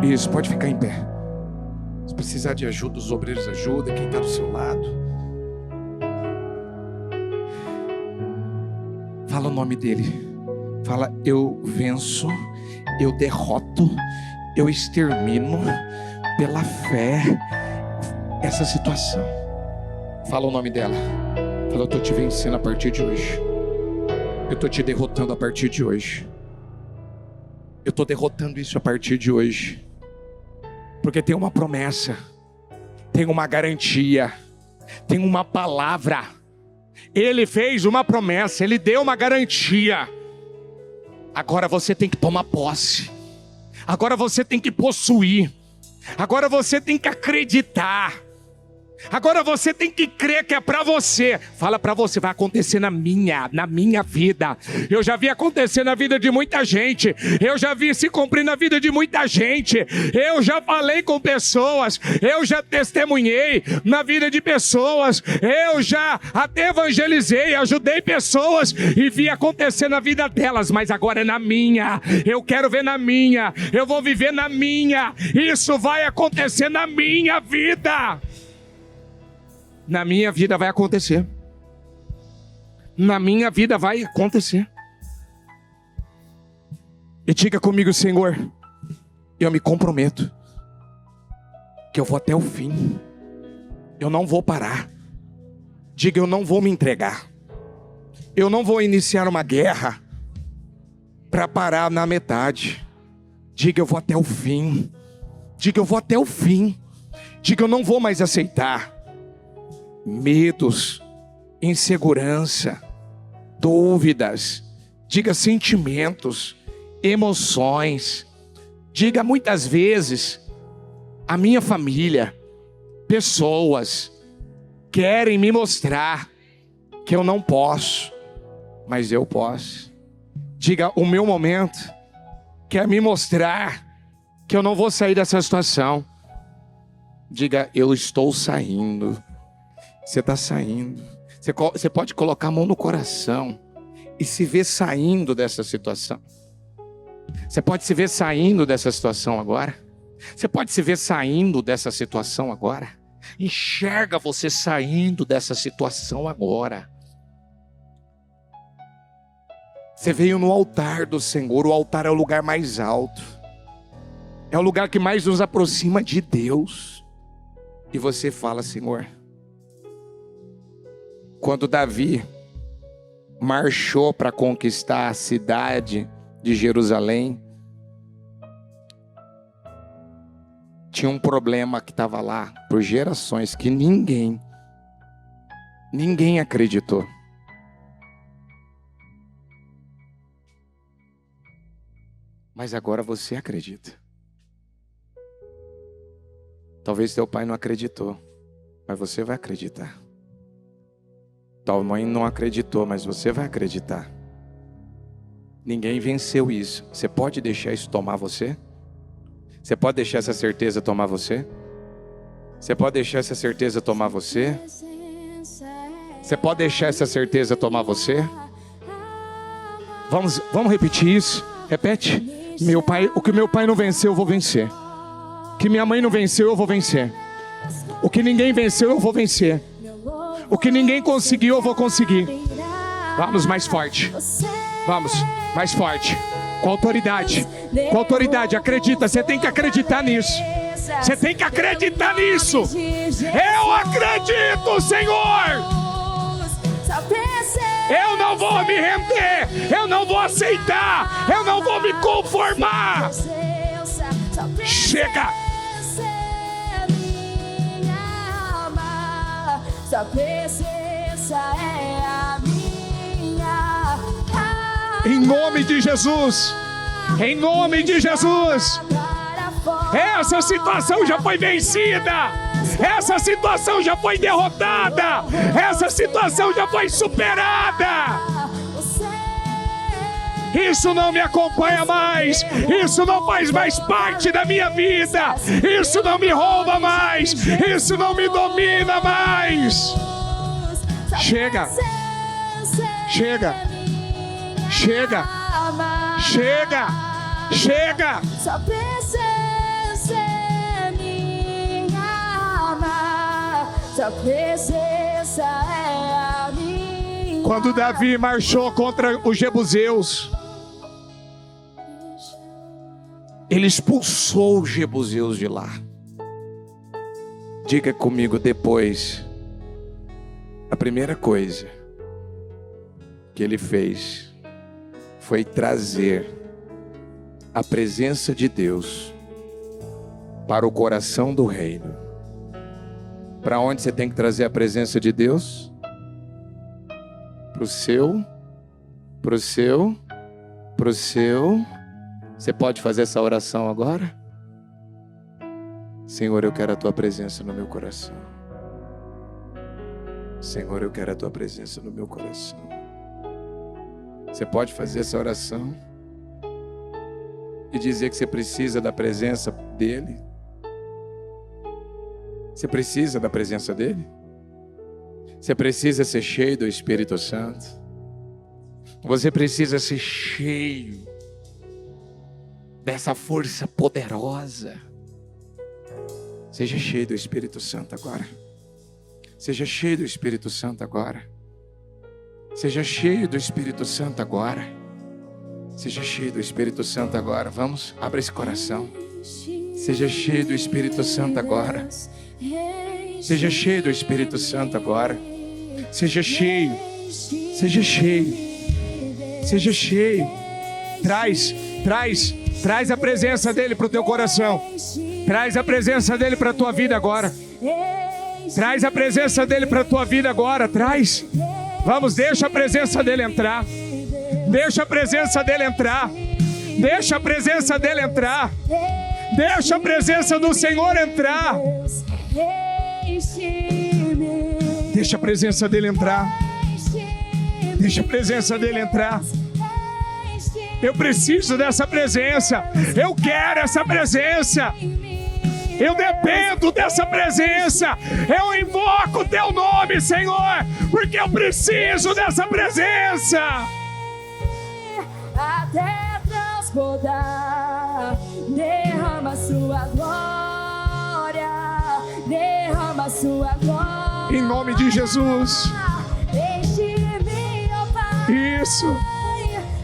Isso, pode ficar em pé. Se precisar de ajuda, os obreiros ajudam, quem está do seu lado. Fala o nome dele. Fala: eu venço, eu derroto, eu extermino pela fé essa situação. Fala o nome dela. Fala: eu estou te vencendo a partir de hoje. Eu estou te derrotando a partir de hoje. Eu estou derrotando isso a partir de hoje. Porque tem uma promessa, tem uma garantia, tem uma palavra. Ele fez uma promessa, ele deu uma garantia. Agora você tem que tomar posse. Agora você tem que possuir. Agora você tem que acreditar. Agora você tem que crer que é para você. Fala para você: vai acontecer na minha vida. Eu já vi acontecer na vida de muita gente. Eu já vi se cumprir na vida de muita gente. Eu já falei com pessoas. Eu já testemunhei na vida de pessoas. Eu já até evangelizei, ajudei pessoas e vi acontecer na vida delas. Mas agora é na minha. Eu quero ver na minha. Eu vou viver na minha. Isso vai acontecer na minha vida. Na minha vida vai acontecer. Na minha vida vai acontecer. E diga comigo: Senhor, eu me comprometo que eu vou até o fim. Eu não vou parar. Diga: eu não vou me entregar. Eu não vou iniciar uma guerra para parar na metade. Diga: eu vou até o fim. Diga: eu vou até o fim. Diga: eu não vou mais aceitar medos, insegurança, dúvidas. Diga: sentimentos, emoções. Diga: muitas vezes a minha família, pessoas querem me mostrar que eu não posso, mas eu posso. Diga: o meu momento quer me mostrar que eu não vou sair dessa situação. Diga: eu estou saindo. Você está saindo. Você pode colocar a mão no coração e se ver saindo dessa situação. Você pode se ver saindo dessa situação agora. Você pode se ver saindo dessa situação agora. Enxerga você saindo dessa situação agora. Você veio no altar do Senhor. O altar é o lugar mais alto. É o lugar que mais nos aproxima de Deus. E você fala: Senhor, quando Davi marchou para conquistar a cidade de Jerusalém, tinha um problema que estava lá por gerações que ninguém acreditou. Mas agora você acredita. Talvez teu pai não acreditou, mas você vai acreditar. Tua mãe não acreditou, mas você vai acreditar. Ninguém venceu isso. Você pode deixar isso tomar você? Você pode deixar essa certeza tomar você? Você pode deixar essa certeza tomar você? Você pode deixar essa certeza tomar você? Vamos repetir isso? Repete. Meu pai, o que meu pai não venceu, eu vou vencer. O que minha mãe não venceu, eu vou vencer. O que ninguém venceu, eu vou vencer. O que ninguém conseguiu, eu vou conseguir. Vamos mais forte. Vamos mais forte. Com autoridade. Com autoridade. Acredita. Você tem que acreditar nisso. Você tem que acreditar nisso. Eu acredito, Senhor. Eu não vou me render. Eu não vou aceitar. Eu não vou me conformar. Chega. Sua presença é a minha. Em nome de Jesus. Em nome de Jesus. Essa situação já foi vencida. Essa situação já foi derrotada. Essa situação já foi superada. Isso não me acompanha mais. Isso não faz mais parte da minha vida. Isso não me rouba mais. Isso não me domina mais. Chega. Chega. Chega. Chega. Chega. Sua presença é minha alma. Sua presença é a minha. Quando Davi marchou contra os jebuseus, ele expulsou os jebuseus de lá. Diga comigo depois. A primeira coisa que ele fez foi trazer a presença de Deus para o coração do reino. Para onde você tem que trazer a presença de Deus? Para o seu. Você pode fazer essa oração agora? Senhor, eu quero a tua presença no meu coração. Senhor, eu quero a tua presença no meu coração. Você pode fazer essa oração e dizer que você precisa da presença dele? Você precisa da presença dele? Você precisa ser cheio do Espírito Santo? Você precisa ser cheio dessa força poderosa? Seja cheio do Espírito Santo agora. Seja cheio do Espírito Santo agora. Seja cheio do Espírito Santo agora. Seja cheio do Espírito Santo agora. Vamos, abra esse coração. Seja cheio do Espírito Santo agora. Seja cheio do Espírito Santo agora. Seja cheio. Seja cheio. Seja cheio. Traz a presença dele para o teu coração. Traz a presença dele para a tua vida agora. Traz a presença dele para a tua vida agora. Traz. Vamos, deixa a presença dele entrar. Deixa a presença dele entrar. Deixa a presença dele entrar. Deixa a presença do Senhor entrar. Deixa a presença dele entrar. Deixa a presença dele entrar. Eu preciso dessa presença. Eu quero essa presença. Eu dependo dessa presença. Eu invoco o teu nome, Senhor, porque eu preciso dessa presença. Até transbordar, derrama sua glória, derrama sua glória. Em nome de Jesus. Enche-me, ó Pai. Isso.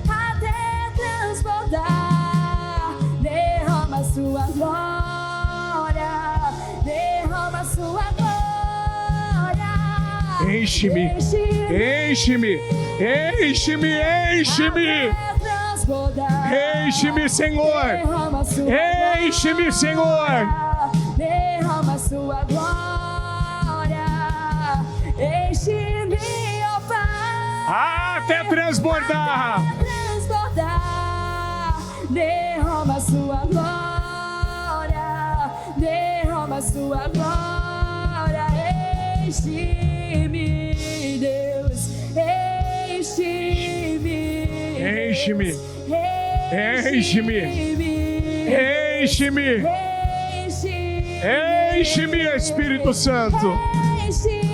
Até transbordar, derrama sua glória. Enche-me, enche-me, enche-me, enche-me, enche-me, Senhor, enche-me, Senhor, derrama sua glória, enche-me, ó Pai, até transbordar, derrama sua glória, derrama sua glória, enche-me, Deus, enche-me, enche-me, enche-me, enche-me, enche-me, Espírito Santo, enche-me,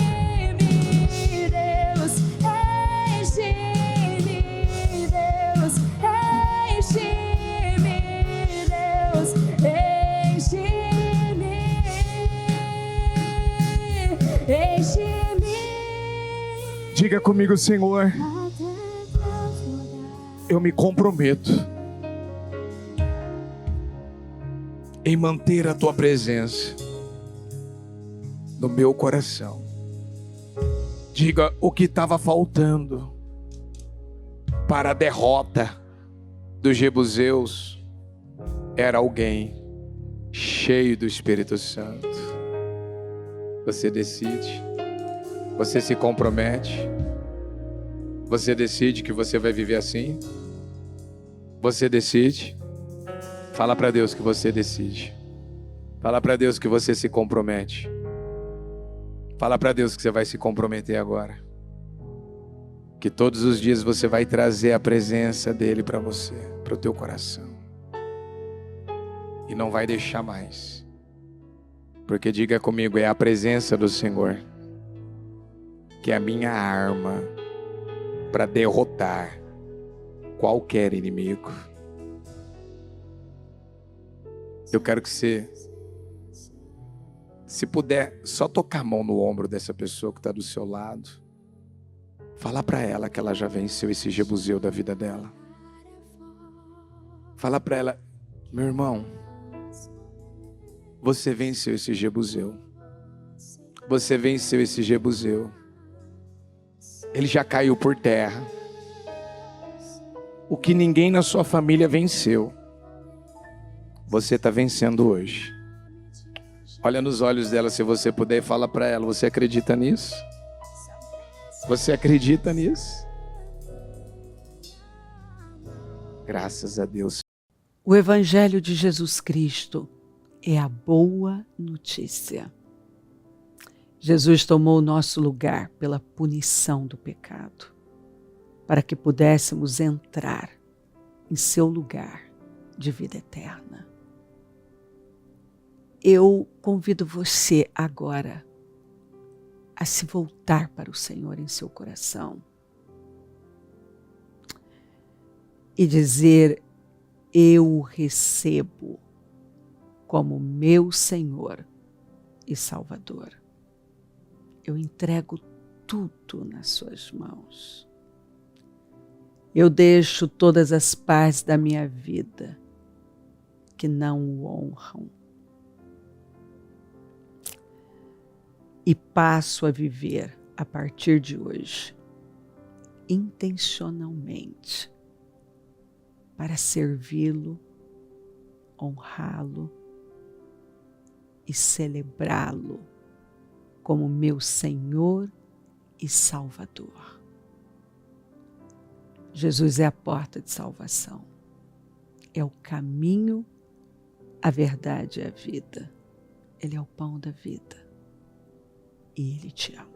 Diga comigo, Senhor, eu me comprometo em manter a tua presença no meu coração. Diga o que estava faltando para a derrota dos jebuseus era alguém cheio do Espírito Santo. Você decide, você se compromete, você decide que você vai viver assim. Você decide. Fala para Deus que você decide. Fala para Deus que você se compromete. Fala para Deus que você vai se comprometer agora. Que todos os dias você vai trazer a presença dele para você, para o teu coração. E não vai deixar mais. Porque diga comigo, é a presença do Senhor que é a minha arma para derrotar qualquer inimigo. Eu quero que você, se puder, só tocar a mão no ombro dessa pessoa que está do seu lado. Fala para ela que ela já venceu esse jebuseu da vida dela. Fala para ela, meu irmão, você venceu esse jebuseu. Você venceu esse jebuseu. Ele já caiu por terra. O que ninguém na sua família venceu, você está vencendo hoje. Olha nos olhos dela, se você puder, e fala para ela, você acredita nisso? Você acredita nisso? Graças a Deus. O Evangelho de Jesus Cristo é a boa notícia. Jesus tomou o nosso lugar pela punição do pecado, para que pudéssemos entrar em seu lugar de vida eterna. Eu convido você agora a se voltar para o Senhor em seu coração e dizer, eu o recebo como meu Senhor e Salvador. Eu entrego tudo nas suas mãos. Eu deixo todas as partes da minha vida que não o honram e passo a viver a partir de hoje intencionalmente para servi-lo, honrá-lo e celebrá-lo como meu Senhor e Salvador. Jesus é a porta de salvação. É o caminho, a verdade e a vida. Ele é o pão da vida. E Ele te ama.